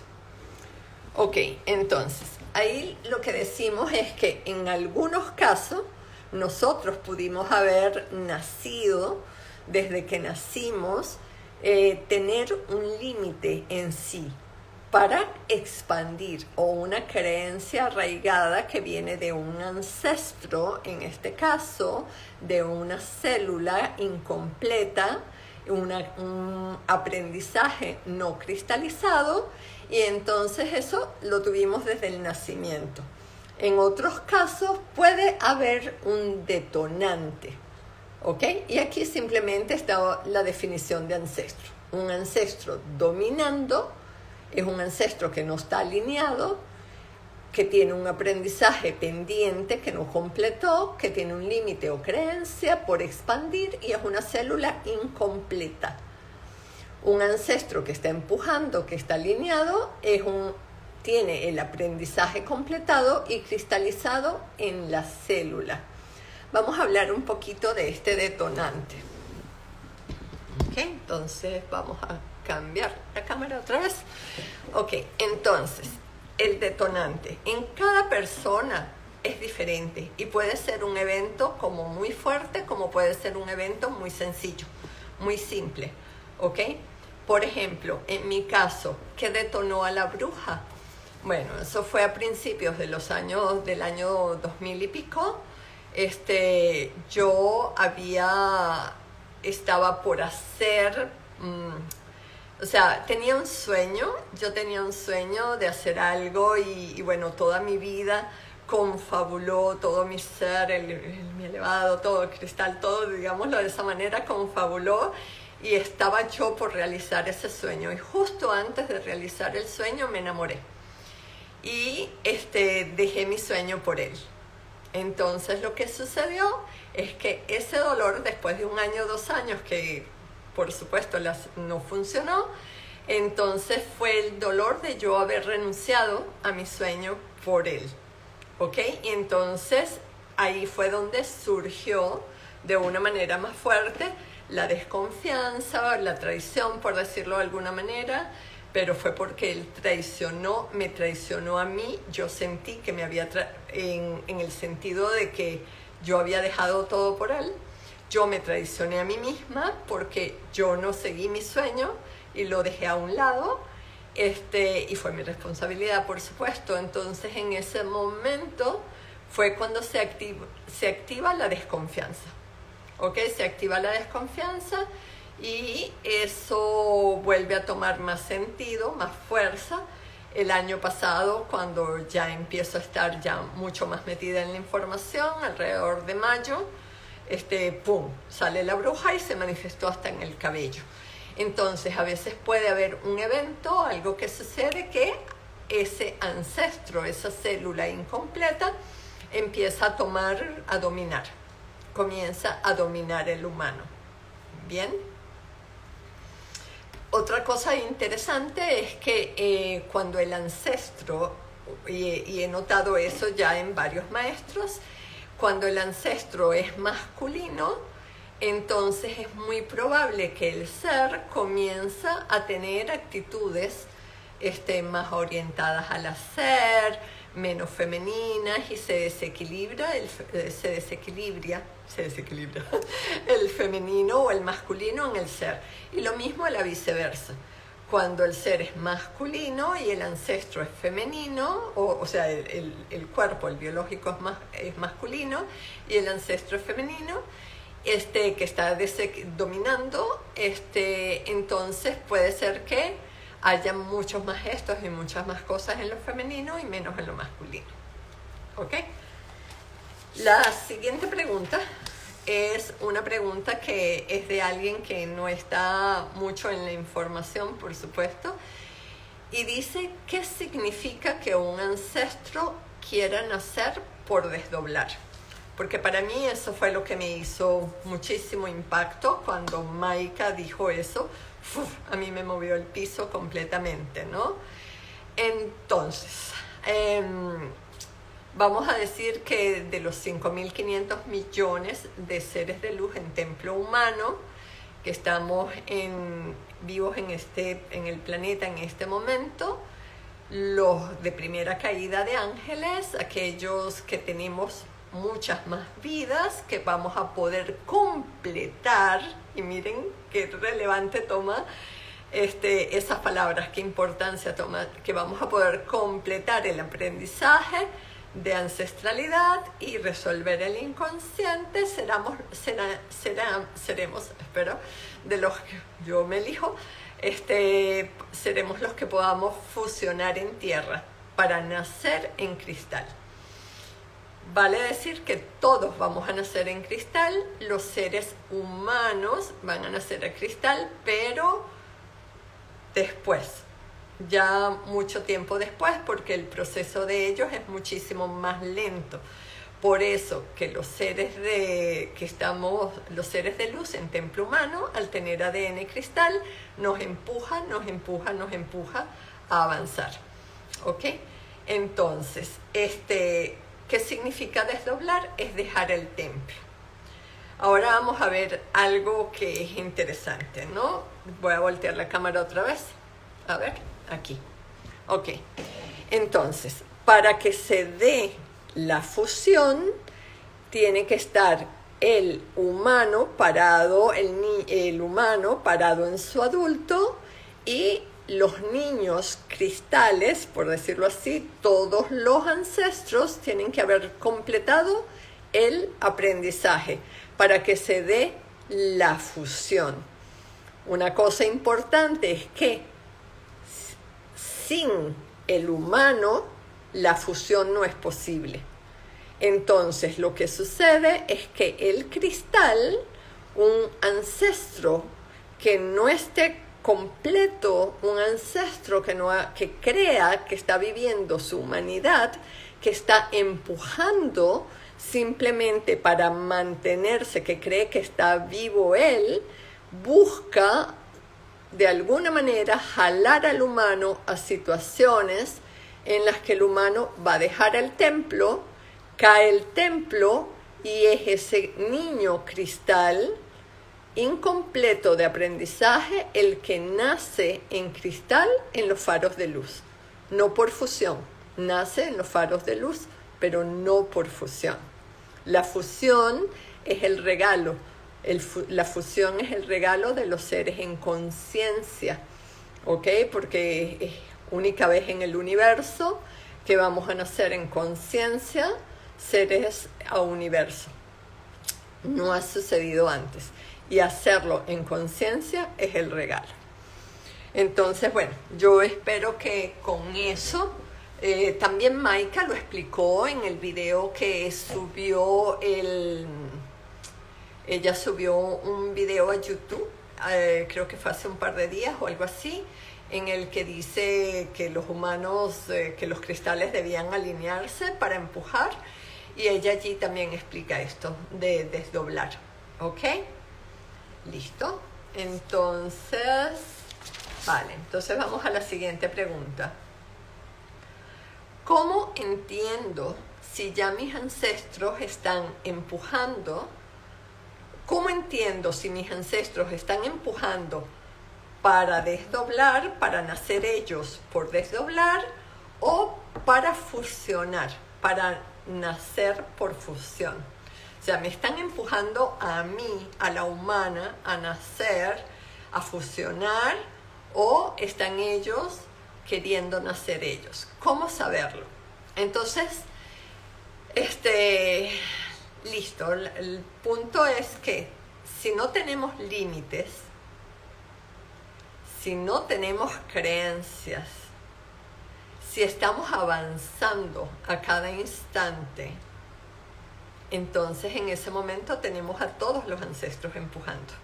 S1: Ok, entonces, ahí lo que decimos es que en algunos casos nosotros pudimos haber nacido, desde que nacimos, tener un límite en sí para expandir, o una creencia arraigada que viene de un ancestro, en este caso, de una célula incompleta, un aprendizaje no cristalizado, y entonces eso lo tuvimos desde el nacimiento. En otros casos puede haber un detonante, ¿ok? Y aquí simplemente está la definición de ancestro. Un ancestro dominando es un ancestro que no está alineado, que tiene un aprendizaje pendiente que no completó, que tiene un límite o creencia por expandir y es una célula incompleta. Un ancestro que está empujando, que está alineado, tiene el aprendizaje completado y cristalizado en la célula. vamos a hablar un poquito de este detonante. Ok, entonces vamos a cambiar la cámara otra vez. Ok, entonces, el detonante. En cada persona es diferente y puede ser un evento como muy fuerte, como puede ser un evento muy sencillo, muy simple. Ok, por ejemplo, en mi caso, ¿qué detonó a la bruja? Bueno, eso fue a principios de del año 2000 y pico. Yo estaba por hacer, o sea, yo tenía un sueño de hacer algo y bueno, toda mi vida confabuló, todo mi ser, mi elevado, todo el cristal, todo, digámoslo de esa manera, confabuló y estaba yo por realizar ese sueño. Y justo antes de realizar el sueño me enamoré y dejé mi sueño por él. Entonces lo que sucedió es que ese dolor, después de 1 año, 2 años, que por supuesto no funcionó, entonces fue el dolor de yo haber renunciado a mi sueño por él. ¿Ok? Y entonces ahí fue donde surgió de una manera más fuerte la desconfianza, la traición, por decirlo de alguna manera, pero fue porque él me traicionó a mí. Yo sentí que me había en el sentido de que yo había dejado todo por él. Yo me traicioné a mí misma porque yo no seguí mi sueño y lo dejé a un lado, y fue mi responsabilidad, por supuesto. Entonces en ese momento fue cuando se activa la desconfianza. ¿Ok? Se activa la desconfianza y eso vuelve a tomar más sentido, más fuerza. El año pasado, cuando ya empiezo a estar ya mucho más metida en la información, alrededor de mayo, ¡pum!, sale la bruja y se manifestó hasta en el cabello. Entonces, a veces puede haber un evento, algo que sucede, que ese ancestro, esa célula incompleta, empieza a dominar, comienza a dominar el humano. ¿Bien? Otra cosa interesante es que cuando el ancestro, y he notado eso ya en varios maestros, cuando el ancestro es masculino, entonces es muy probable que el ser comienza a tener actitudes más orientadas al hacer, menos femeninas, y se desequilibra el femenino o el masculino en el ser. Y lo mismo a la viceversa. Cuando el ser es masculino y el ancestro es femenino, o sea, el cuerpo, el biológico es masculino y el ancestro es femenino, que está dominando, entonces puede ser que haya muchos más gestos y muchas más cosas en lo femenino y menos en lo masculino. ¿Ok? La siguiente pregunta es una pregunta que es de alguien que no está mucho en la información, por supuesto, y dice: ¿qué significa que un ancestro quiera nacer por desdoblar? Porque para mí eso fue lo que me hizo muchísimo impacto cuando Maika dijo eso. A mí me movió el piso completamente, ¿no? Entonces, vamos a decir que de los 5.500 millones de seres de luz en templo humano que estamos vivos en el planeta en este momento, los de primera caída de ángeles, aquellos que tenemos muchas más vidas, que vamos a poder completar, y miren qué relevante toma esas palabras, qué importancia toma, que vamos a poder completar el aprendizaje de ancestralidad y resolver el inconsciente. Seremos, espero, de los que yo me elijo, seremos los que podamos fusionar en tierra para nacer en cristal. Vale decir que todos vamos a nacer en cristal, los seres humanos van a nacer en cristal, pero después, ya mucho tiempo después, porque el proceso de ellos es muchísimo más lento. Por eso que los seres de luz en templo humano, al tener ADN cristal, nos empuja a avanzar. ¿Ok? Entonces, ¿qué significa desdoblar? Es dejar el templo. Ahora vamos a ver algo que es interesante, ¿no? Voy a voltear la cámara otra vez. A ver, aquí. Ok. Entonces, para que se dé la fusión, tiene que estar el humano parado, el humano parado en su adulto, y los niños cristales, por decirlo así, todos los ancestros tienen que haber completado el aprendizaje para que se dé la fusión. Una cosa importante es que sin el humano la fusión no es posible. Entonces lo que sucede es que el cristal, un ancestro que no esté completo, un ancestro que crea que está viviendo su humanidad, que está empujando simplemente para mantenerse, que cree que está vivo él, busca de alguna manera jalar al humano a situaciones en las que el humano va a dejar el templo, cae el templo y es ese niño cristal incompleto de aprendizaje el que nace en cristal en los faros de luz, no por fusión, nace en los faros de luz, pero no por fusión. La fusión es el regalo, la fusión es el regalo de los seres en conciencia, ¿ok? Porque es única vez en el universo que vamos a nacer en conciencia, seres a universo. No ha sucedido antes. Y hacerlo en conciencia es el regalo. Entonces, bueno, yo espero que con eso, también Maika lo explicó en el video que subió, ella subió un video a YouTube, creo que fue hace un par de días o algo así, en el que dice que los humanos, que los cristales debían alinearse para empujar, y ella allí también explica esto de desdoblar, ¿ok? Listo. Entonces, vale, entonces vamos a la siguiente pregunta. ¿Cómo entiendo si ya mis ancestros están empujando? ¿Cómo entiendo si mis ancestros están empujando para desdoblar, para nacer ellos por desdoblar, o para fusionar, para nacer por fusión? O sea, me están empujando a mí, a la humana, a nacer, a fusionar, o están ellos queriendo nacer ellos. ¿Cómo saberlo? Entonces, listo. El punto es que si no tenemos límites, si no tenemos creencias, si estamos avanzando a cada instante, entonces en ese momento tenemos a todos los ancestros empujando.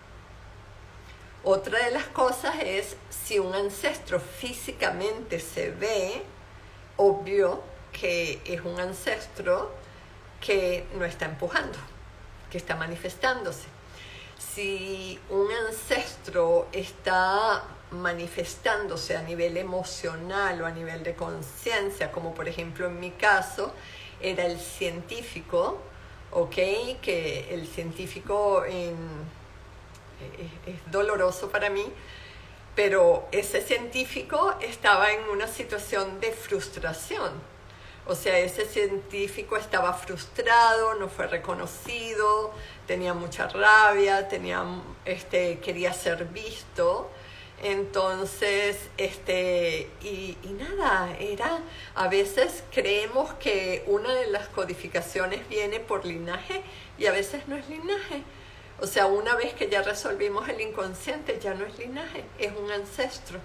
S1: Otra de las cosas es si un ancestro físicamente se ve, obvio que es un ancestro que no está empujando, que está manifestándose. Si un ancestro está manifestándose a nivel emocional o a nivel de conciencia, como por ejemplo en mi caso era el científico, ¿ok? Que el científico es doloroso para mí, pero ese científico estaba en una situación de frustración. O sea, ese científico estaba frustrado, no fue reconocido, tenía mucha rabia, quería ser visto. Entonces, y nada, a veces creemos que una de las codificaciones viene por linaje y a veces no es linaje. O sea, una vez que ya resolvimos el inconsciente, ya no es linaje, es un ancestro.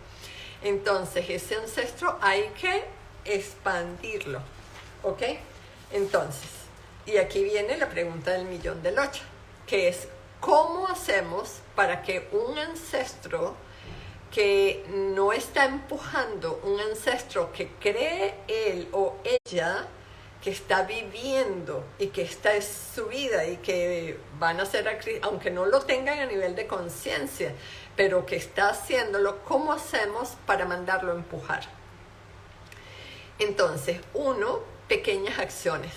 S1: Entonces, ese ancestro hay que expandirlo, ¿ok? Entonces, y aquí viene la pregunta del millón del 8, que es, ¿cómo hacemos para que un ancestro que no está empujando, un ancestro que cree él o ella que está viviendo y que esta es su vida y que van a ser, aunque no lo tengan a nivel de conciencia, pero que está haciéndolo, ¿cómo hacemos para mandarlo a empujar? Entonces, pequeñas acciones,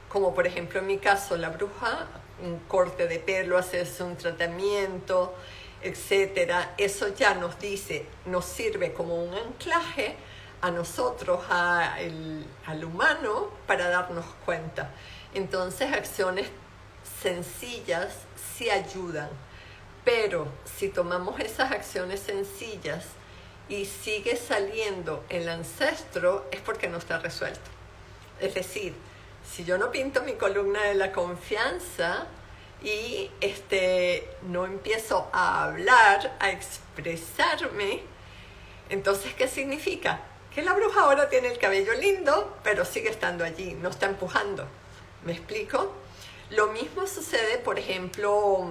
S1: como por ejemplo en mi caso la bruja un corte de pelo, hacerse un tratamiento, etcétera. Eso ya nos dice, nos sirve como un anclaje a nosotros, al humano, para darnos cuenta. Entonces, acciones sencillas sí ayudan, pero si tomamos esas acciones sencillas y sigue saliendo el ancestro, es porque no está resuelto. Es decir, si yo no pinto mi columna de la confianza y no empiezo a hablar, a expresarme, entonces, ¿qué significa? Que la bruja ahora tiene el cabello lindo, pero sigue estando allí, no está empujando. ¿Me explico? Lo mismo sucede, por ejemplo,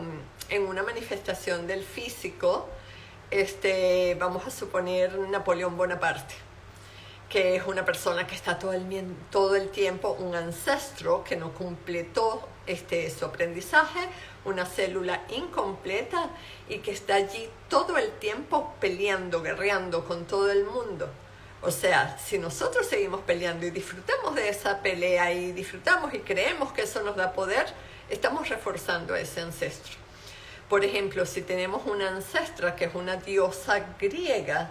S1: en una manifestación del físico. Vamos a suponer Napoleón Bonaparte, que es una persona que está todo el tiempo, un ancestro que no completó su aprendizaje, una célula incompleta y que está allí todo el tiempo peleando, guerreando con todo el mundo. O sea, si nosotros seguimos peleando y disfrutamos de esa pelea y disfrutamos y creemos que eso nos da poder, estamos reforzando a ese ancestro. Por ejemplo, si tenemos una ancestra que es una diosa griega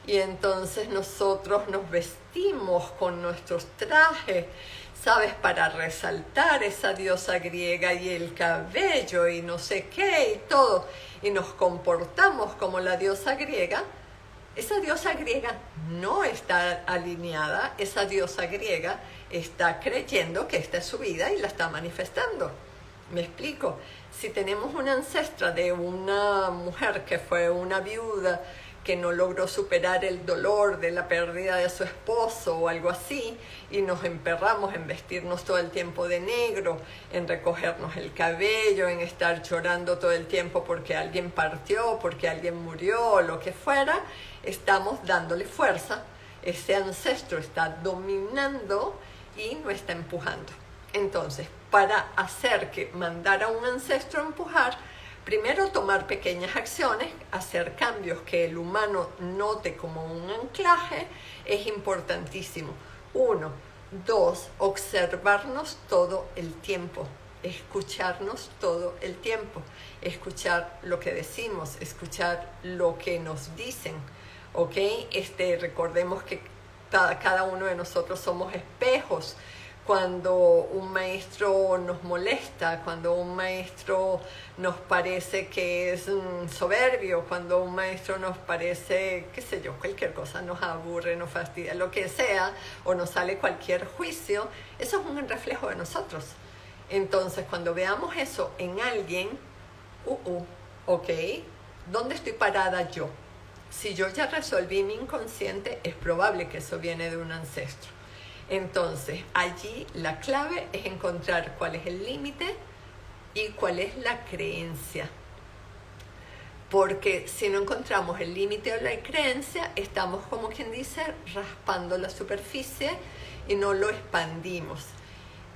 S1: y entonces nosotros nos vestimos con nuestros trajes, ¿sabes? Para resaltar esa diosa griega y el cabello y no sé qué y todo, y nos comportamos como la diosa griega, esa diosa griega no está alineada, esa diosa griega está creyendo que esta es su vida y la está manifestando. ¿Me explico? Si tenemos una ancestra de una mujer que fue una viuda, que no logró superar el dolor de la pérdida de su esposo o algo así, y nos emperramos en vestirnos todo el tiempo de negro, en recogernos el cabello, en estar llorando todo el tiempo porque alguien partió, porque alguien murió, o lo que fuera, estamos dándole fuerza. Ese ancestro está dominando y no está empujando. Entonces, para hacer que mandar a un ancestro a empujar, primero tomar pequeñas acciones, hacer cambios que el humano note como un anclaje, es importantísimo. 1, 2, observarnos todo el tiempo, escucharnos todo el tiempo, escuchar lo que decimos, escuchar lo que nos dicen, ¿ok? Recordemos que cada uno de nosotros somos espejos. Cuando un maestro nos molesta, cuando un maestro nos parece que es soberbio, cuando un maestro nos parece, qué sé yo, cualquier cosa, nos aburre, nos fastidia, lo que sea, o nos sale cualquier juicio, eso es un reflejo de nosotros. Entonces, cuando veamos eso en alguien, ok, ¿dónde estoy parada yo? Si yo ya resolví mi inconsciente, es probable que eso viene de un ancestro. Entonces, allí la clave es encontrar cuál es el límite y cuál es la creencia. Porque si no encontramos el límite o la creencia, estamos, como quien dice, raspando la superficie y no lo expandimos.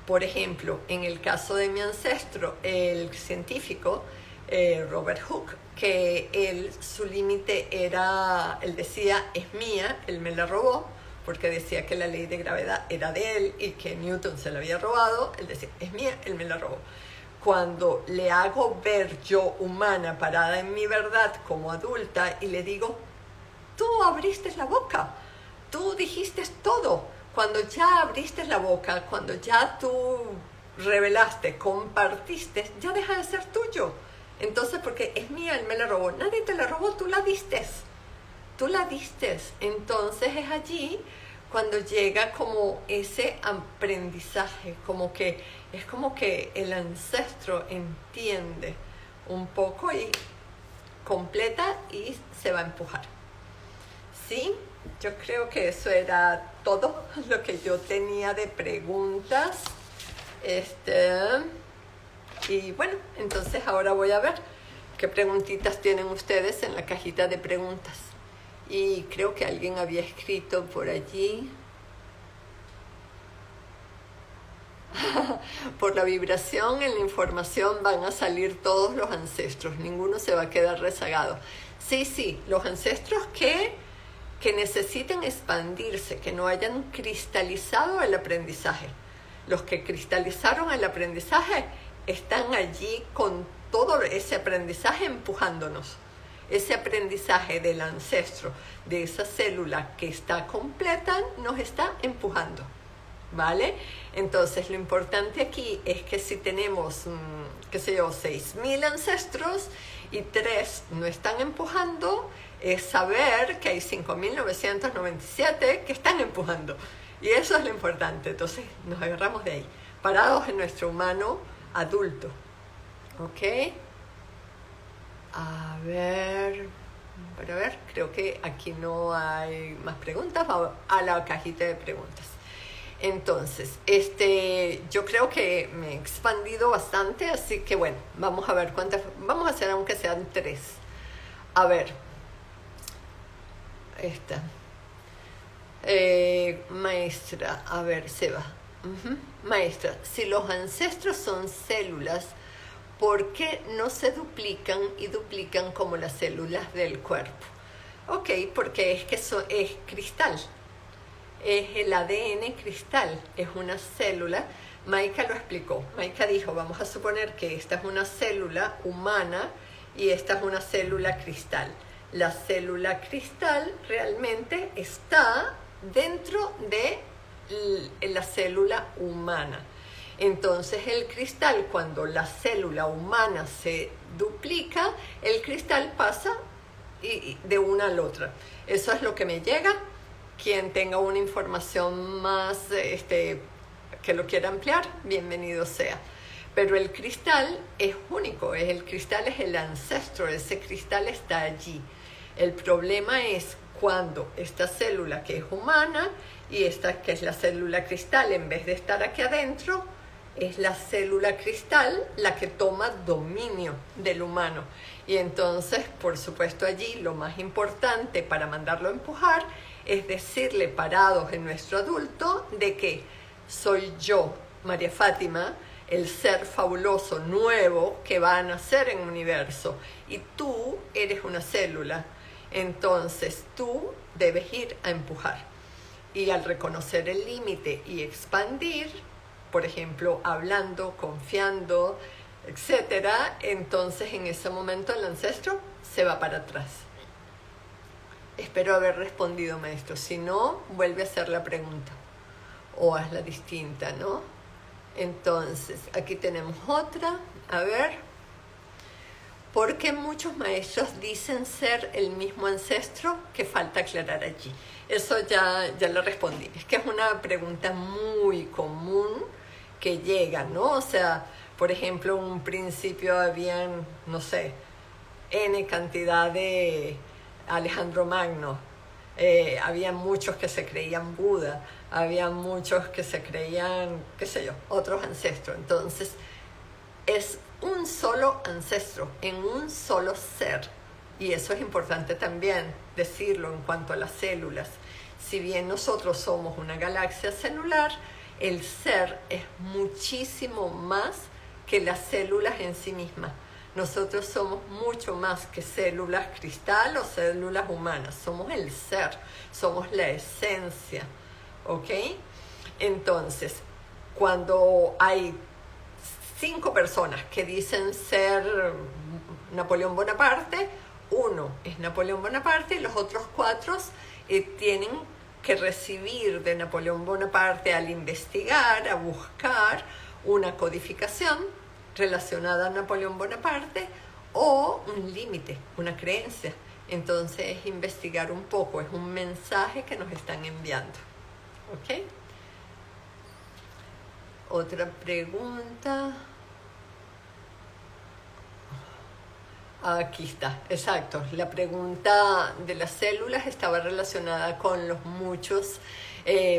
S1: Por ejemplo, en el caso de mi ancestro, el científico, Robert Hooke, que su límite era, él decía, es mía, él me la robó, porque decía que la ley de gravedad era de él y que Newton se la había robado. Él decía, es mía, él me la robó. Cuando le hago ver yo, humana, parada en mi verdad como adulta, y le digo, tú abriste la boca, tú dijiste todo. Cuando ya abriste la boca, cuando ya tú revelaste, compartiste, ya deja de ser tuyo. Entonces, porque es mía, él me la robó. Nadie te la robó, tú la diste. Tú la diste. Entonces es allí cuando llega como ese aprendizaje, es como que el ancestro entiende un poco y completa y se va a empujar. ¿Sí? Yo creo que eso era todo lo que yo tenía de preguntas. Y bueno, entonces ahora voy a ver qué preguntitas tienen ustedes en la cajita de preguntas. Y creo que alguien había escrito por allí. Por la vibración en la información van a salir todos los ancestros, ninguno se va a quedar rezagado. Sí, los ancestros que necesiten expandirse, que no hayan cristalizado el aprendizaje. Los que cristalizaron el aprendizaje, están allí con todo ese aprendizaje empujándonos. Ese aprendizaje del ancestro, de esa célula que está completa, nos está empujando, ¿vale? Entonces, lo importante aquí es que si tenemos, qué sé yo, 6.000 ancestros y 3 no están empujando, es saber que hay 5.997 que están empujando. Y eso es lo importante. Entonces, nos agarramos de ahí, parados en nuestro humano adulto. ¿Ok? A ver, creo que aquí no hay más preguntas. Vamos a la cajita de preguntas. Entonces, yo creo que me he expandido bastante, así que bueno, vamos a ver cuántas, vamos a hacer aunque sean 3. A ver, esta. Maestra, a ver, Seba. Maestra, si los ancestros son células, ¿por qué no se duplican y duplican como las células del cuerpo? Ok, porque es que eso es cristal. Es el ADN cristal, es una célula. Maika lo explicó. Maika dijo, vamos a suponer que esta es una célula humana y esta es una célula cristal. La célula cristal realmente está dentro de la célula humana. Entonces el cristal, cuando la célula humana se duplica, el cristal pasa de una a la otra. Eso es lo que me llega. Quien tenga una información más, que lo quiera ampliar, bienvenido sea. Pero el cristal es único, el cristal es el ancestro, ese cristal está allí. El problema es cuando esta célula que es humana y esta que es la célula cristal, en vez de estar aquí adentro, es la célula cristal la que toma dominio del humano. Y entonces, por supuesto, allí lo más importante para mandarlo a empujar es decirle parados en nuestro adulto de que soy yo, María Fátima, el ser fabuloso nuevo que va a nacer en el universo y tú eres una célula. Entonces tú debes ir a empujar. Y al reconocer el límite y expandir, por ejemplo, hablando, confiando, etcétera, entonces en ese momento el ancestro se va para atrás. Espero haber respondido, maestro. Si no, vuelve a hacer la pregunta o hazla distinta, ¿no? Entonces, aquí tenemos otra. A ver. ¿Por qué muchos maestros dicen ser el mismo ancestro? Que falta aclarar allí. Eso ya le respondí. Es que es una pregunta muy común que llega, ¿no? O sea, por ejemplo, en un principio habían, no sé, N cantidad de Alejandro Magno. Había muchos que se creían Buda. Había muchos que se creían, qué sé yo, otros ancestros. Entonces, es un solo ancestro, en un solo ser. Y eso es importante también decirlo en cuanto a las células. Si bien nosotros somos una galaxia celular, el ser es muchísimo más que las células en sí mismas. Nosotros somos mucho más que células cristal o células humanas. Somos el ser, somos la esencia, ¿ok? Entonces, cuando hay 5 personas que dicen ser Napoleón Bonaparte, uno es Napoleón Bonaparte y los otros 4 tienen que recibir de Napoleón Bonaparte al investigar, a buscar una codificación relacionada a Napoleón Bonaparte o un límite, una creencia. Entonces es investigar un poco, es un mensaje que nos están enviando. ¿Ok? Otra pregunta. Aquí está, exacto. La pregunta de las células estaba relacionada con los muchos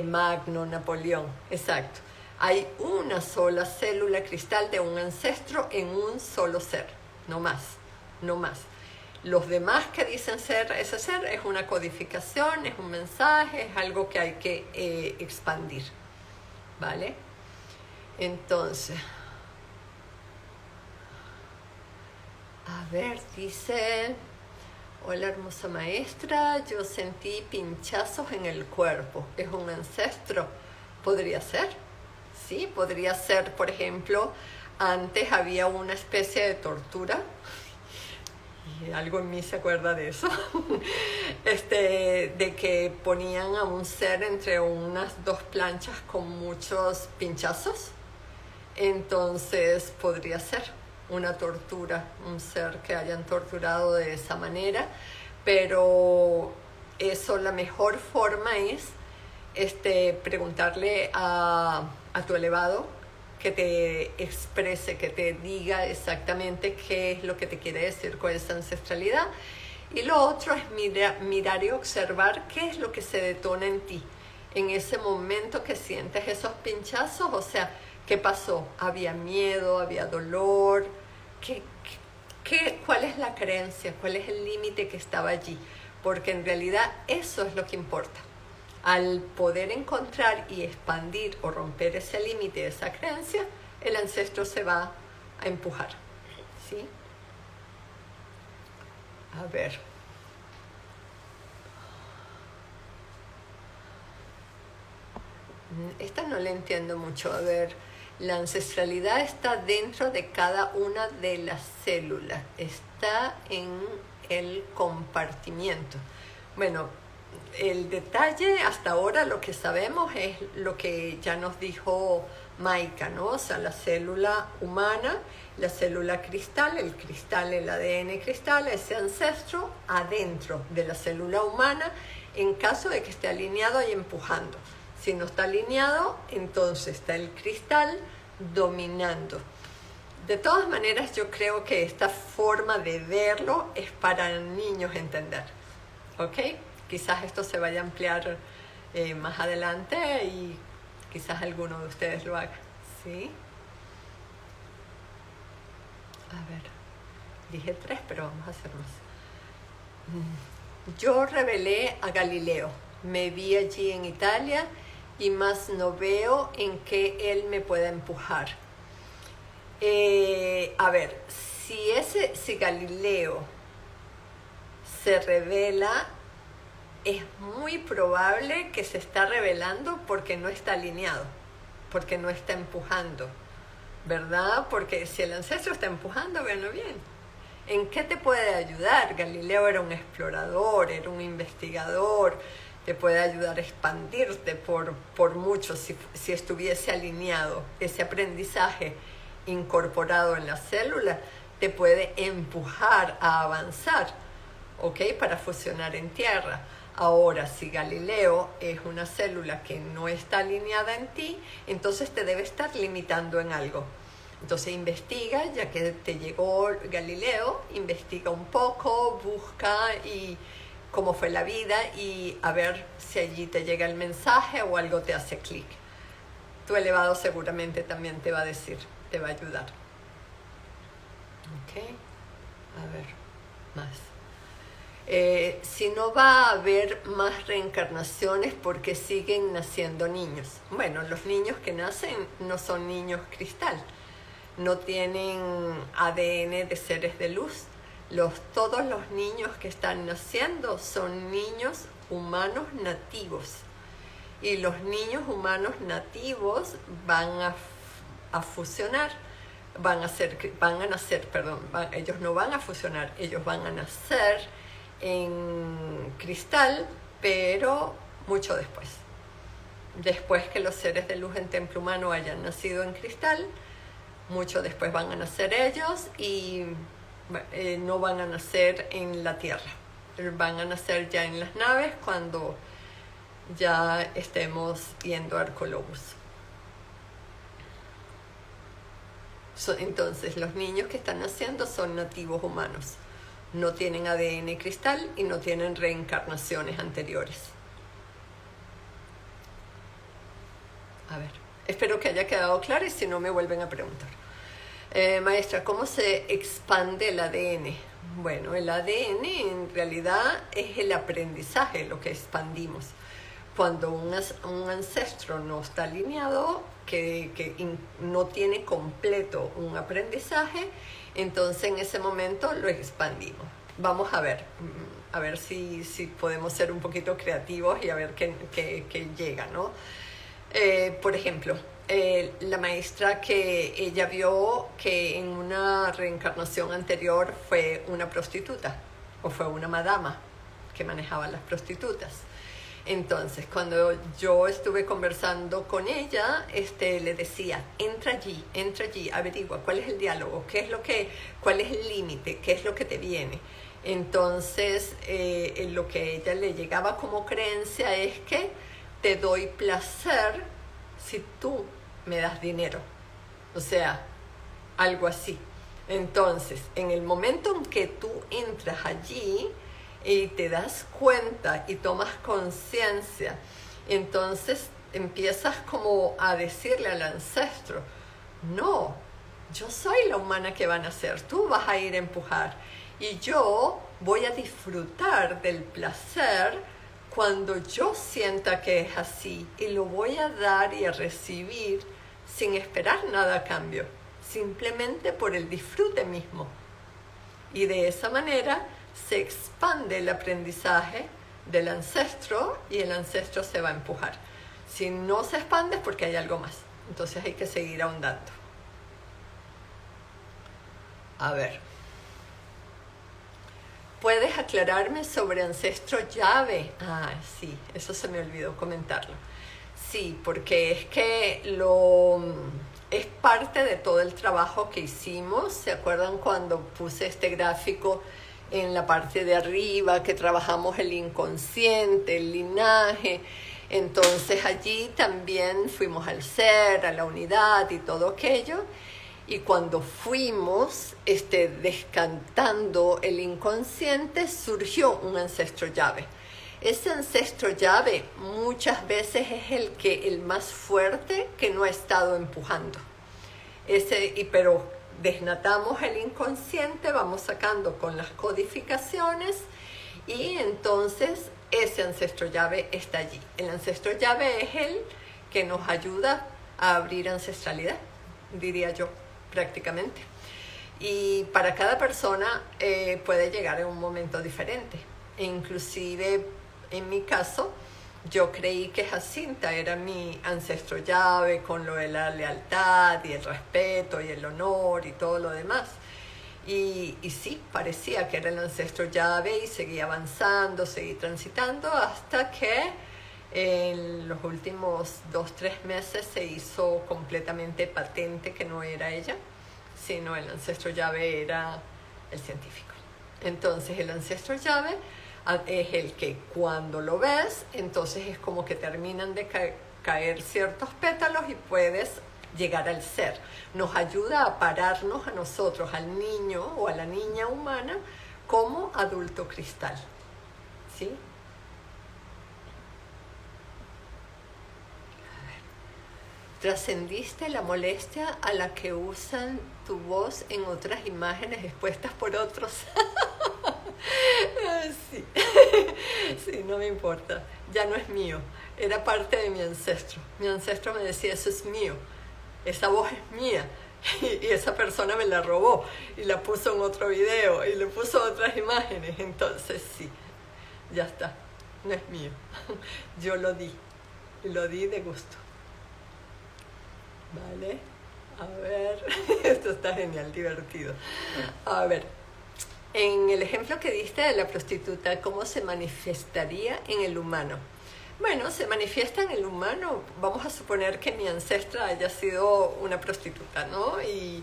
S1: Magno, Napoleón. Exacto. Hay una sola célula cristal de un ancestro en un solo ser. No más, no más. Los demás que dicen ser ese ser es una codificación, es un mensaje, es algo que hay que expandir. ¿Vale? Entonces, a ver, dice, hola hermosa maestra, yo sentí pinchazos en el cuerpo. ¿Es un ancestro? ¿Podría ser? Sí, podría ser, por ejemplo, antes había una especie de tortura, y algo en mí se acuerda de eso, de que ponían a un ser entre unas dos planchas con muchos pinchazos. Entonces podría ser una tortura, un ser que hayan torturado de esa manera, pero eso, la mejor forma es preguntarle a tu elevado que te exprese, que te diga exactamente qué es lo que te quiere decir con esa ancestralidad. Y lo otro es mirar y observar qué es lo que se detona en ti en ese momento que sientes esos pinchazos. O sea, ¿qué pasó? ¿Había miedo? ¿Había dolor? ¿Cuál es la creencia? ¿Cuál es el límite que estaba allí? Porque en realidad eso es lo que importa. Al poder encontrar y expandir o romper ese límite, esa creencia, el ancestro se va a empujar. ¿Sí? A ver. Esta no la entiendo mucho. A ver, la ancestralidad está dentro de cada una de las células. Está en el compartimiento. Bueno, el detalle hasta ahora, lo que sabemos es lo que ya nos dijo Maika, ¿no? O sea, la célula humana, la célula cristal, el ADN cristal, ese ancestro adentro de la célula humana en caso de que esté alineado y empujando. Si no está alineado, entonces está el cristal dominando. De todas maneras, yo creo que esta forma de verlo es para niños entender, ¿ok? Quizás esto se vaya a ampliar más adelante y quizás alguno de ustedes lo haga, ¿sí? A ver, dije 3, pero vamos a hacer más. Yo revelé a Galileo, me vi allí en Italia y más no veo en qué él me pueda empujar. A ver, si Galileo se revela, es muy probable que se está revelando porque no está alineado, porque no está empujando, ¿verdad? Porque si el ancestro está empujando, bueno, bien. ¿En qué te puede ayudar? Galileo era un explorador, era un investigador, te puede ayudar a expandirte por mucho si estuviese alineado. Ese aprendizaje incorporado en la célula te puede empujar a avanzar, ¿ok? Para fusionar en tierra. Ahora, si Galileo es una célula que no está alineada en ti, entonces te debe estar limitando en algo. Entonces investiga, ya que te llegó Galileo, investiga un poco, busca y cómo fue la vida y a ver si allí te llega el mensaje o algo te hace clic. Tu elevado seguramente también te va a decir, te va a ayudar. Ok, a ver, más. Si no va a haber más reencarnaciones porque siguen naciendo niños. Bueno, los niños que nacen no son niños cristal, no tienen ADN de seres de luz. Todos los niños que están naciendo son niños humanos nativos. Y los niños humanos nativos van a fusionar, ellos no van a fusionar, ellos van a nacer en cristal, pero mucho después. Después que los seres de luz en templo humano hayan nacido en cristal, mucho después van a nacer ellos y no van a nacer en la tierra. Van a nacer ya en las naves cuando ya estemos yendo a Arcolobus. Entonces, los niños que están naciendo son nativos humanos. No tienen ADN cristal y no tienen reencarnaciones anteriores. A ver, espero que haya quedado claro y si no me vuelven a preguntar. Maestra, ¿cómo se expande el ADN? Bueno, el ADN en realidad es el aprendizaje, lo que expandimos. Cuando un ancestro no está alineado, que no tiene completo un aprendizaje, entonces en ese momento lo expandimos. Vamos a ver si podemos ser un poquito creativos y a ver qué llega, ¿no? Por ejemplo, la maestra que ella vio que en una reencarnación anterior fue una prostituta o fue una madama que manejaba las prostitutas. Entonces, cuando yo estuve conversando con ella, le decía, entra allí, averigua cuál es el diálogo, cuál es el límite, qué es lo que te viene. Entonces, lo que a ella le llegaba como creencia es que te doy placer si tú me das dinero. O sea, algo así. Entonces, en el momento en que tú entras allí y te das cuenta y tomas conciencia, entonces empiezas como a decirle al ancestro, no, yo soy la humana que van a ser, tú vas a ir a empujar y yo voy a disfrutar del placer cuando yo sienta que es así y lo voy a dar y a recibir sin esperar nada a cambio, simplemente por el disfrute mismo. Y de esa manera se expande el aprendizaje del ancestro y el ancestro se va a empujar. Si no se expande es porque hay algo más, entonces hay que seguir ahondando. A ver, ¿puedes aclararme sobre ancestro llave? Ah, sí, eso se me olvidó comentarlo. Sí, porque es que es parte de todo el trabajo que hicimos. ¿Se acuerdan cuando puse este gráfico en la parte de arriba que trabajamos el inconsciente, el linaje? Entonces allí también fuimos al ser, a la unidad y todo aquello. Y cuando fuimos descantando el inconsciente, surgió un ancestro llave. Ese ancestro llave muchas veces es el más fuerte que no ha estado empujando. Pero desnatamos el inconsciente, vamos sacando con las codificaciones y entonces ese ancestro llave está allí. El ancestro llave es el que nos ayuda a abrir ancestralidad, diría yo, prácticamente. Y para cada persona puede llegar en un momento diferente. E inclusive en mi caso, yo creí que Jacinta era mi ancestro llave con lo de la lealtad y el respeto y el honor y todo lo demás. Y sí, parecía que era el ancestro llave y seguí avanzando, seguí transitando hasta que en los últimos 2-3 meses se hizo completamente patente que no era ella, sino el ancestro llave era el científico. Entonces el ancestro llave es el que cuando lo ves, entonces es como que terminan de caer ciertos pétalos y puedes llegar al ser. Nos ayuda a pararnos a nosotros, al niño o a la niña humana, como adulto cristal. ¿Sí? ¿Trascendiste la molestia a la que usan tu voz en otras imágenes expuestas por otros? Sí. Sí, no me importa. Ya no es mío. Era parte de mi ancestro. Mi ancestro me decía, eso es mío. Esa voz es mía. Y esa persona me la robó y la puso en otro video y le puso otras imágenes. Entonces sí, ya está. No es mío. Yo lo di. Y lo di de gusto. Vale, a ver, esto está genial, divertido. A ver, en el ejemplo que diste de la prostituta, ¿cómo se manifestaría en el humano? Bueno, se manifiesta en el humano, vamos a suponer que mi ancestra haya sido una prostituta, ¿no? Y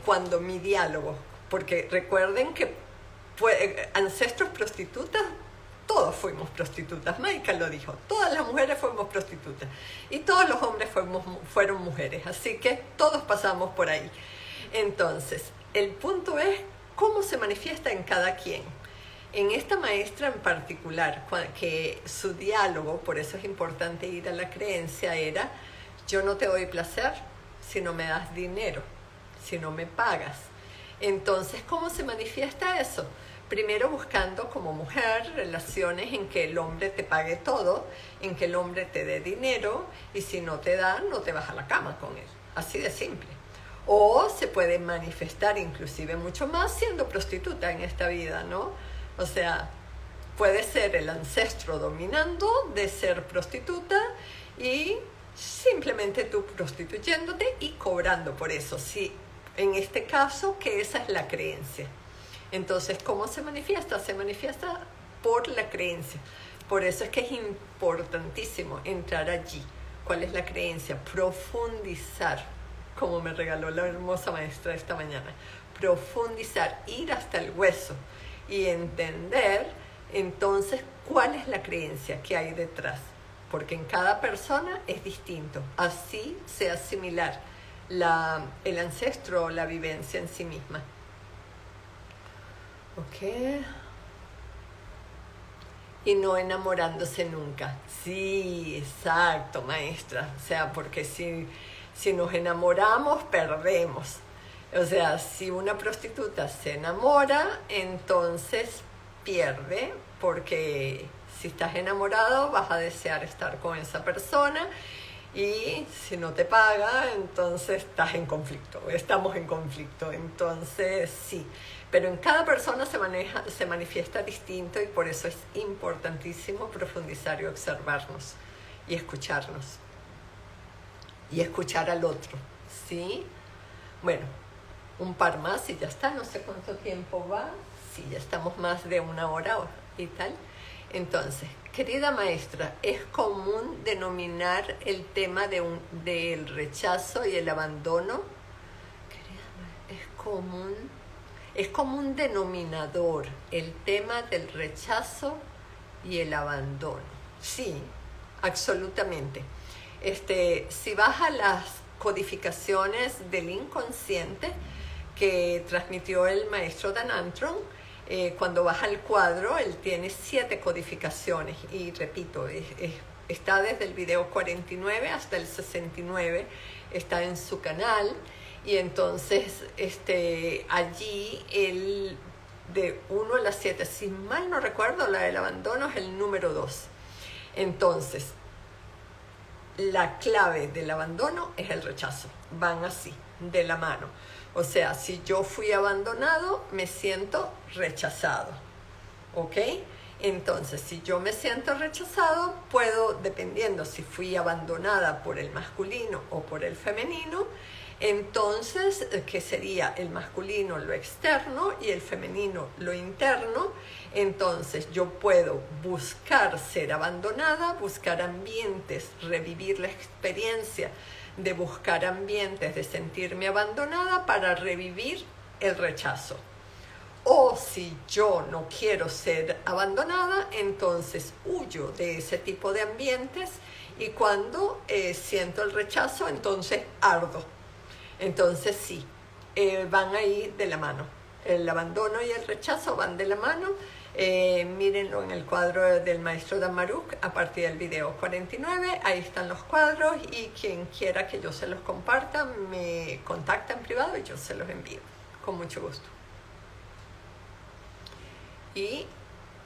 S1: cuando mi diálogo, porque recuerden que ancestros prostitutas, todos fuimos prostitutas, Maika lo dijo, todas las mujeres fuimos prostitutas y todos los hombres fueron mujeres, así que todos pasamos por ahí. Entonces, el punto es cómo se manifiesta en cada quien. En esta maestra en particular, que su diálogo, por eso es importante ir a la creencia, era, yo no te doy placer si no me das dinero, si no me pagas. Entonces, ¿cómo se manifiesta eso? Primero buscando como mujer relaciones en que el hombre te pague todo, en que el hombre te dé dinero y si no te da, no te vas a la cama con él. Así de simple. O se puede manifestar inclusive mucho más siendo prostituta en esta vida, ¿no? O sea, puede ser el ancestro dominando de ser prostituta y simplemente tú prostituyéndote y cobrando por eso. Sí, en este caso, que esa es la creencia. Entonces, ¿cómo se manifiesta? Se manifiesta por la creencia. Por eso es que es importantísimo entrar allí. ¿Cuál es la creencia? Profundizar, como me regaló la hermosa maestra esta mañana. Profundizar, ir hasta el hueso y entender entonces cuál es la creencia que hay detrás. Porque en cada persona es distinto. Así sea similar el ancestro o la vivencia en sí misma. Ok. Y no enamorándose nunca. Sí, exacto, maestra. O sea, porque si nos enamoramos, perdemos. O sea, si una prostituta se enamora, entonces pierde, porque si estás enamorado vas a desear estar con esa persona, y si no te paga, entonces estamos en conflicto. Entonces sí, pero en cada persona se manifiesta distinto, y por eso es importantísimo profundizar y observarnos y escucharnos y escuchar al otro, ¿sí? Bueno, un par más y ya está. No sé cuánto tiempo va. Sí, ya estamos más de 1 hora y tal. Entonces, querida maestra, ¿es común denominar el tema del rechazo y el abandono? Es como un denominador el tema del rechazo y el abandono. Sí, absolutamente. Si vas a las codificaciones del inconsciente que transmitió el maestro Dan Antron, cuando vas al cuadro, él tiene 7 codificaciones, y repito, está desde el video 49 hasta el 69, está en su canal, y entonces allí él, de 1 a la 7, si mal no recuerdo, la del abandono es el número 2. Entonces, la clave del abandono es el rechazo, van así, de la mano. O sea, si yo fui abandonado, me siento rechazado, ¿ok? Entonces, si yo me siento rechazado, puedo, dependiendo si fui abandonada por el masculino o por el femenino, entonces, ¿qué sería? El masculino lo externo y el femenino lo interno. Entonces, yo puedo buscar ser abandonada, buscar ambientes, revivir la experiencia de buscar ambientes, de sentirme abandonada para revivir el rechazo. O si yo no quiero ser abandonada, entonces huyo de ese tipo de ambientes, y cuando siento el rechazo, entonces ardo. Entonces sí, van ahí de la mano. El abandono y el rechazo van de la mano. Mírenlo en el cuadro del maestro Dan Maruk a partir del video 49, ahí están los cuadros, y quien quiera que yo se los comparta me contacta en privado y yo se los envío con mucho gusto. Y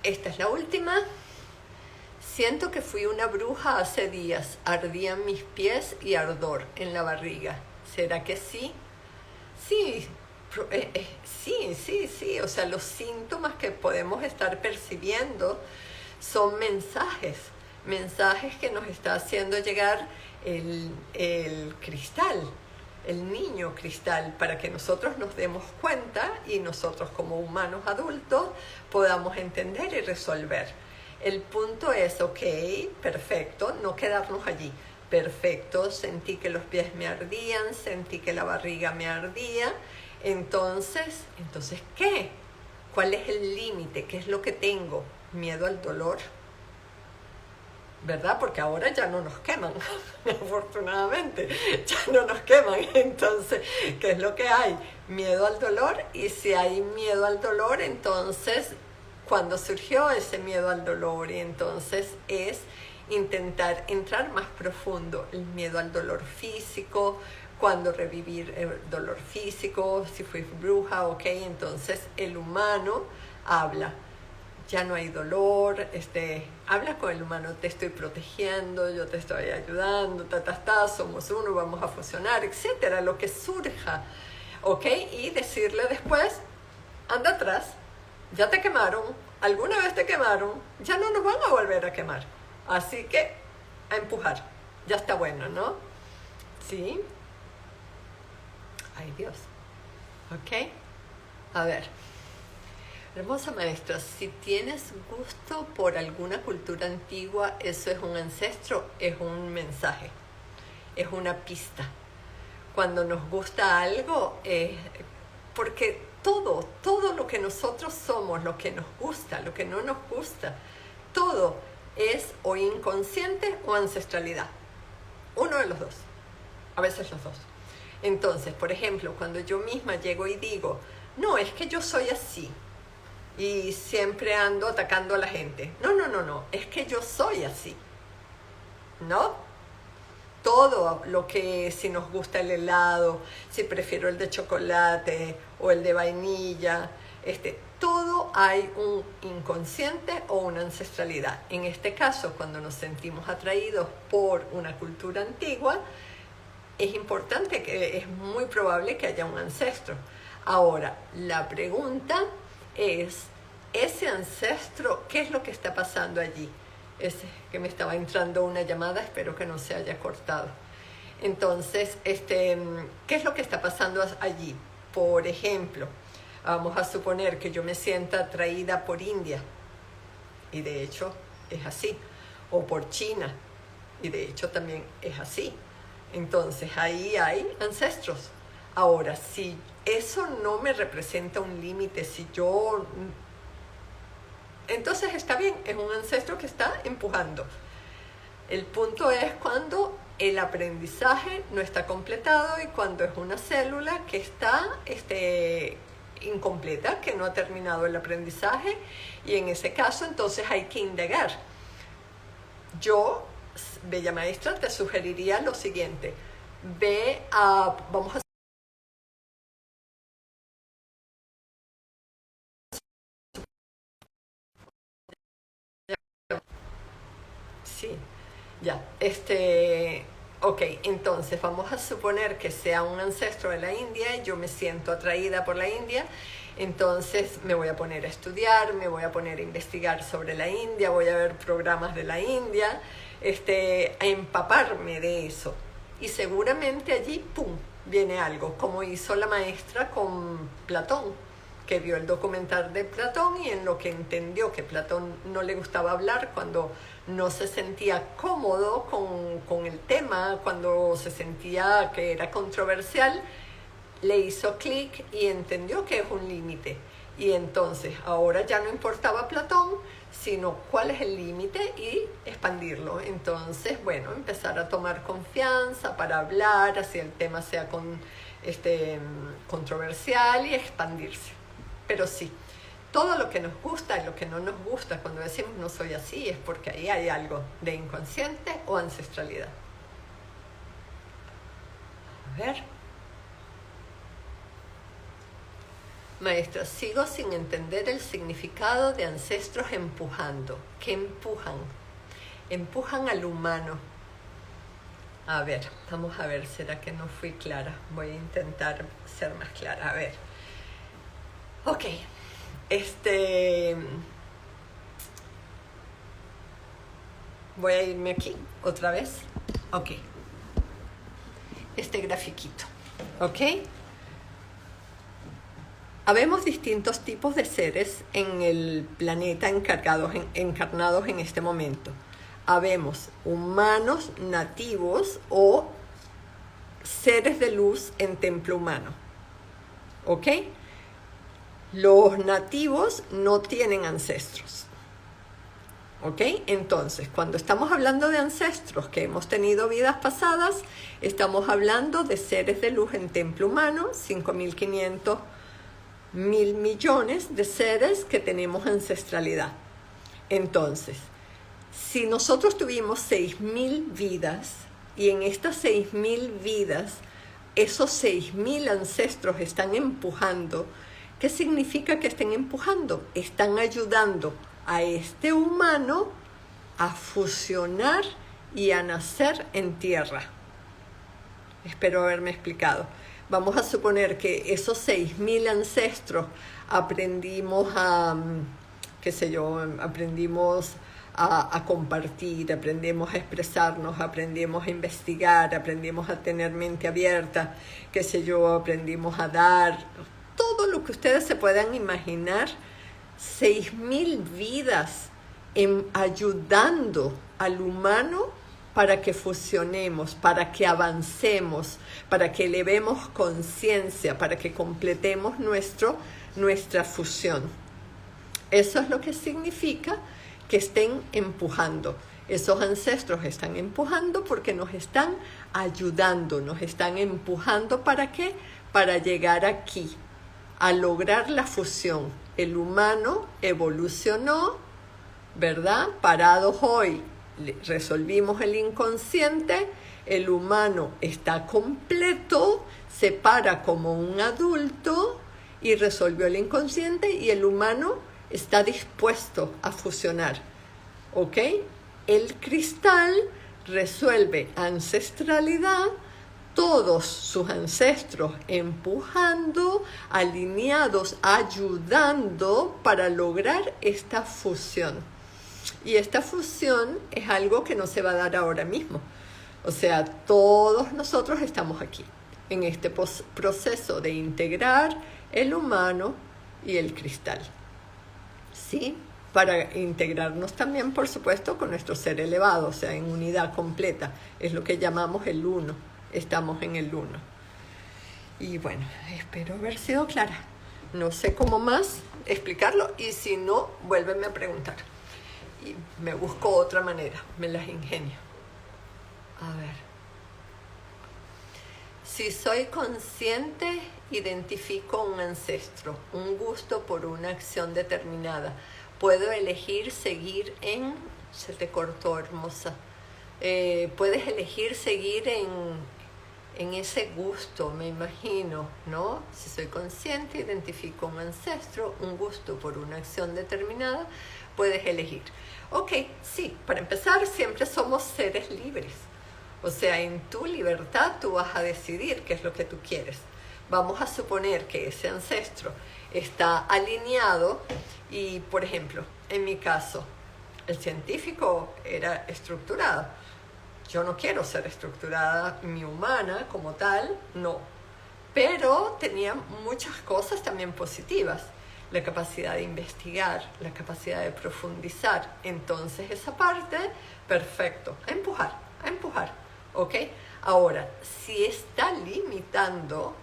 S1: esta es la última. Siento que fui una bruja hace días, ardían mis pies y ardor en la barriga. ¿Será que sí? Sí. Sí, o sea, los síntomas que podemos estar percibiendo son mensajes que nos está haciendo llegar el cristal, el niño cristal, para que nosotros nos demos cuenta y nosotros como humanos adultos podamos entender y resolver. El punto es, ok, perfecto, no quedarnos allí. Perfecto, sentí que los pies me ardían, sentí que la barriga me ardía. Entonces, ¿qué? ¿Cuál es el límite? ¿Qué es lo que tengo? ¿Miedo al dolor? ¿Verdad? Porque ahora ya no nos queman, afortunadamente, ya no nos queman. Entonces, ¿qué es lo que hay? Miedo al dolor. Y si hay miedo al dolor, entonces, ¿cuándo surgió ese miedo al dolor? Y entonces es intentar entrar más profundo, el miedo al dolor físico, cuando revivir el dolor físico, si fui bruja, ok, entonces el humano habla, ya no hay dolor, habla con el humano, te estoy protegiendo, yo te estoy ayudando, somos uno, vamos a fusionar, etcétera, lo que surja, ok, y decirle después, anda atrás, ya te quemaron, alguna vez te quemaron, ya no nos van a volver a quemar, así que a empujar. Ya está bueno, ¿no? ¿Sí? Ay, Dios. Ok. A ver. Hermosa maestra, si tienes gusto por alguna cultura antigua, eso es un ancestro, es un mensaje, es una pista. Cuando nos gusta algo, porque todo lo que nosotros somos, lo que nos gusta, lo que no nos gusta, todo es o inconsciente o ancestralidad. Uno de los dos, a veces los dos. Entonces, por ejemplo, cuando yo misma llego y digo, no, es que yo soy así y siempre ando atacando a la gente. No, es que yo soy así, ¿no? Todo lo que, si nos gusta el helado, si prefiero el de chocolate o el de vainilla, todo hay un inconsciente o una ancestralidad. En este caso, cuando nos sentimos atraídos por una cultura antigua, es importante, que es muy probable que haya un ancestro. Ahora, la pregunta es, ese ancestro, ¿qué es lo que está pasando allí? Es que me estaba entrando una llamada, espero que no se haya cortado. Entonces, ¿qué es lo que está pasando allí? Por ejemplo, vamos a suponer que yo me sienta atraída por India, y de hecho es así, o por China, y de hecho también es así. Entonces, ahí hay ancestros. Ahora, si eso no me representa un límite, si yo... entonces está bien, es un ancestro que está empujando. El punto es cuando el aprendizaje no está completado y cuando es una célula que está incompleta, que no ha terminado el aprendizaje, y en ese caso entonces hay que indagar. Yo, bella maestra, te sugeriría lo siguiente: vamos a... Sí, ya, ok, entonces vamos a suponer que sea un ancestro de la India y yo me siento atraída por la India, entonces me voy a poner a estudiar, me voy a poner a investigar sobre la India, voy a ver programas de la India, a empaparme de eso. Y seguramente allí, ¡pum!, viene algo, como hizo la maestra con Platón, que vio el documental de Platón y en lo que entendió que Platón no le gustaba hablar cuando no se sentía cómodo con el tema, cuando se sentía que era controversial, le hizo clic y entendió que es un límite. Y entonces ahora ya no importaba Platón, sino cuál es el límite y expandirlo. Entonces, bueno, empezar a tomar confianza para hablar, así el tema sea controversial, y expandirse. Pero sí, todo lo que nos gusta y lo que no nos gusta, cuando decimos no soy así, es porque ahí hay algo de inconsciente o ancestralidad. A ver. Maestra, sigo sin entender el significado de ancestros empujando. ¿Qué empujan? Empujan al humano. A ver, vamos a ver, ¿será que no fui clara? Voy a intentar ser más clara. A ver. Ok. Voy a irme aquí otra vez. Ok. Este grafiquito. Ok. Habemos distintos tipos de seres en el planeta encarnados en este momento. Habemos humanos nativos o seres de luz en templo humano. ¿Ok? Los nativos no tienen ancestros. ¿Ok? Entonces, cuando estamos hablando de ancestros que hemos tenido vidas pasadas, estamos hablando de seres de luz en templo humano, 5.500 mil millones de seres que tenemos ancestralidad. Entonces, si nosotros tuvimos 6.000 vidas y en estas 6.000 vidas esos 6.000 ancestros están empujando, ¿qué significa que estén empujando? Están ayudando a este humano a fusionar y a nacer en tierra. Espero haberme explicado. Vamos a suponer que esos 6.000 ancestros aprendimos a compartir, aprendemos a expresarnos, aprendemos a investigar, aprendemos a tener mente abierta, qué sé yo, aprendimos a dar, todo lo que ustedes se puedan imaginar, 6.000 vidas ayudando al humano para que fusionemos, para que avancemos, para que elevemos conciencia, para que completemos nuestra fusión. Eso es lo que significa que estén empujando. Esos ancestros están empujando porque nos están ayudando, nos están empujando. ¿Para qué? Para llegar aquí, a lograr la fusión. El humano evolucionó, ¿verdad? Parados hoy, resolvimos el inconsciente, el humano está completo, se para como un adulto y resolvió el inconsciente y el humano está dispuesto a fusionar, ¿ok? El cristal resuelve ancestralidad, todos sus ancestros empujando, alineados, ayudando para lograr esta fusión. Y esta fusión es algo que no se va a dar ahora mismo. O sea, todos nosotros estamos aquí, en este proceso de integrar el humano y el cristal. ¿Sí? Para integrarnos también, por supuesto, con nuestro ser elevado, o sea, en unidad completa. Es lo que llamamos el uno. Estamos en el uno. Y bueno, espero haber sido clara. No sé cómo más explicarlo y si no, vuélveme a preguntar. Y me busco otra manera, me las ingenio. A ver. Si soy consciente, identifico un ancestro, un gusto por una acción determinada. Puedo elegir seguir en... Se te cortó, hermosa. Puedes elegir seguir en ese gusto, me imagino, ¿no? Si soy consciente, identifico un ancestro, un gusto por una acción determinada, puedes elegir. Ok, sí, para empezar, siempre somos seres libres. O sea, en tu libertad tú vas a decidir qué es lo que tú quieres. Vamos a suponer que ese ancestro está alineado y, por ejemplo, en mi caso, el científico era estructurado. Yo no quiero ser estructurada, mi humana como tal, no. Pero tenía muchas cosas también positivas. La capacidad de investigar, la capacidad de profundizar. Entonces esa parte, perfecto. A empujar. ¿Ok? Ahora, si está limitando,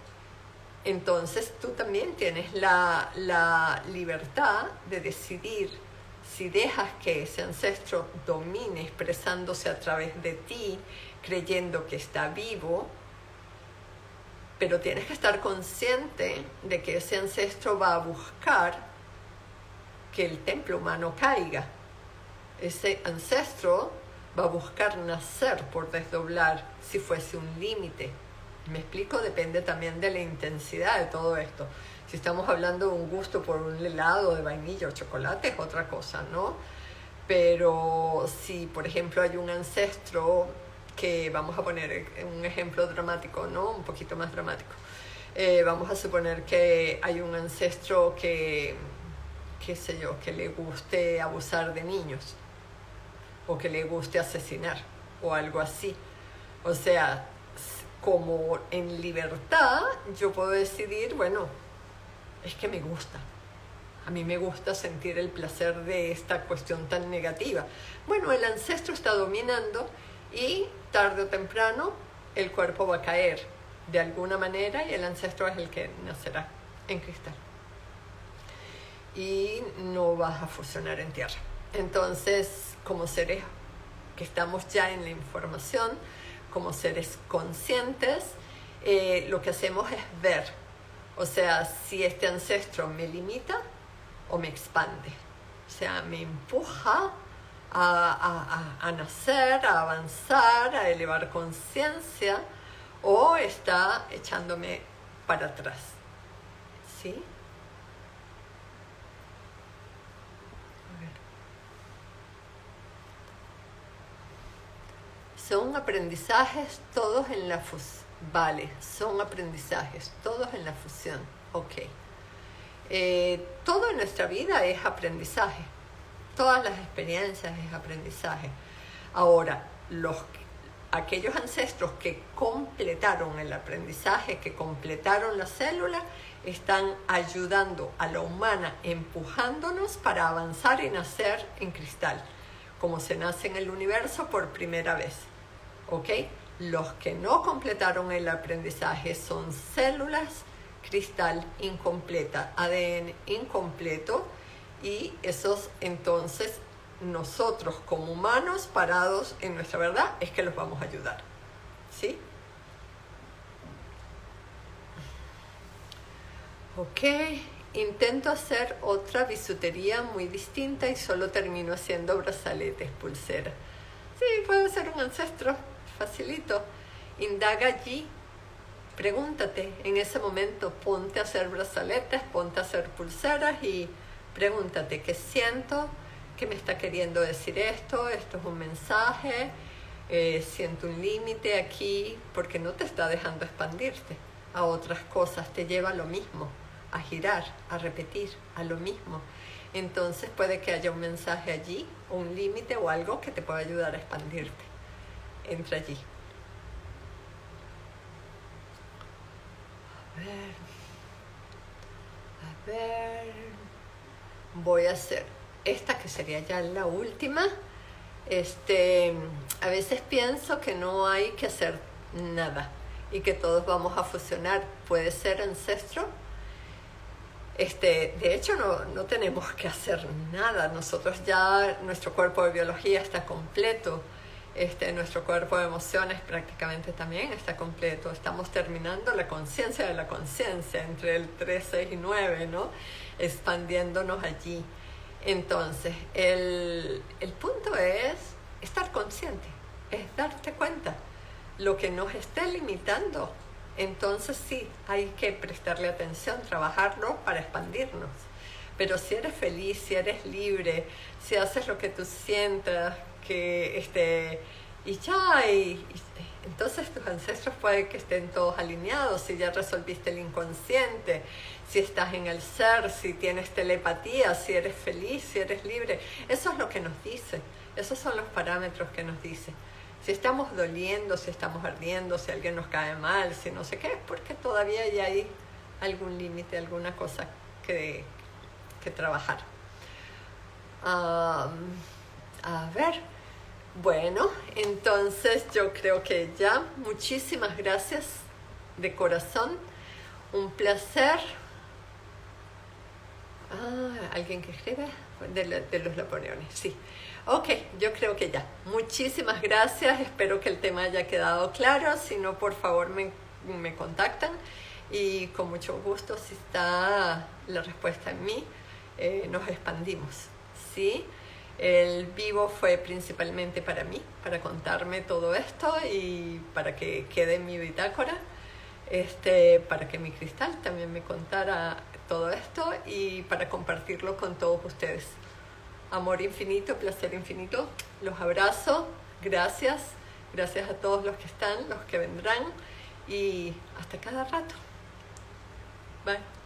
S1: entonces tú también tienes la libertad de decidir si dejas que ese ancestro domine expresándose a través de ti, creyendo que está vivo, pero tienes que estar consciente de que ese ancestro va a buscar que el templo humano caiga. Ese ancestro va a buscar nacer por desdoblar si fuese un límite. ¿Me explico? Depende también de la intensidad de todo esto. Si estamos hablando de un gusto por un helado de vainilla o chocolate es otra cosa, ¿no? Pero si, por ejemplo, hay un ancestro que, vamos a poner un ejemplo dramático, ¿no? Un poquito más dramático. Vamos a suponer que hay un ancestro que, qué sé yo, que le guste abusar de niños o que le guste asesinar o algo así. O sea, como en libertad yo puedo decidir, bueno, es que me gusta. A mí me gusta sentir el placer de esta cuestión tan negativa. Bueno, el ancestro está dominando y tarde o temprano el cuerpo va a caer de alguna manera y el ancestro es el que nacerá en cristal. Y no vas a fusionar en tierra. Entonces, como seres que estamos ya en la información, como seres conscientes, lo que hacemos es ver. O sea, si este ancestro me limita o me expande. O sea, me empuja a nacer, a avanzar, a elevar conciencia, o está echándome para atrás. ¿Sí? Son aprendizajes todos en la fusión. Vale, son aprendizajes todos en la fusión. Ok. Todo en nuestra vida es aprendizaje. Todas las experiencias es aprendizaje. Ahora, aquellos ancestros que completaron el aprendizaje, que completaron la célula, están ayudando a la humana, empujándonos para avanzar y nacer en cristal, como se nace en el universo por primera vez. ¿Ok? Los que no completaron el aprendizaje son células cristal incompleta, ADN incompleto, y esos entonces nosotros como humanos parados en nuestra verdad es que los vamos a ayudar. ¿Sí? Ok, intento hacer otra bisutería muy distinta y solo termino haciendo brazaletes, pulseras. Sí, puedo ser un ancestro, facilito. Indaga allí, pregúntate en ese momento, ponte a hacer brazaletes, ponte a hacer pulseras y pregúntate, ¿qué siento? ¿Qué me está queriendo decir esto? ¿Esto es un mensaje? Siento un límite aquí, porque no te está dejando expandirte a otras cosas, te lleva a lo mismo, a girar, a repetir, a lo mismo. Entonces puede que haya un mensaje allí, o un límite o algo que te pueda ayudar a expandirte. Entra allí. A ver. Voy a hacer esta que sería ya la última. A veces pienso que no hay que hacer nada y que todos vamos a fusionar. Puede ser ancestro. De hecho, no tenemos que hacer nada. Nosotros ya, nuestro cuerpo de biología está completo. Nuestro cuerpo de emociones prácticamente también está completo. Estamos terminando la conciencia de la conciencia entre el 3, 6 y 9, ¿no? Expandiéndonos allí. Entonces, el punto es estar consciente, es darte cuenta lo que nos esté limitando. Entonces sí, hay que prestarle atención, trabajarlo para expandirnos. Pero si eres feliz, si eres libre, si haces lo que tú sientas, entonces tus ancestros pueden que estén todos alineados, si ya resolviste el inconsciente, si estás en el ser, si tienes telepatía, si eres feliz, si eres libre. Eso es lo que nos dice, esos son los parámetros que nos dice. Si estamos doliendo, si estamos ardiendo, si alguien nos cae mal, si no sé qué, es porque todavía ya hay algún límite, alguna cosa que trabajar. A ver, bueno, entonces yo creo que ya, muchísimas gracias de corazón, un placer. ¿Alguien que escribe? De los Napoleones, sí. Ok, yo creo que ya. Muchísimas gracias, espero que el tema haya quedado claro, si no, por favor me contactan y con mucho gusto, si está la respuesta en mí, nos expandimos, ¿sí? El vivo fue principalmente para mí, para contarme todo esto y para que quede en mi bitácora, para que mi cristal también me contara todo esto y para compartirlo con todos ustedes. Amor infinito, placer infinito, los abrazo, gracias a todos los que están, los que vendrán y hasta cada rato. Bye.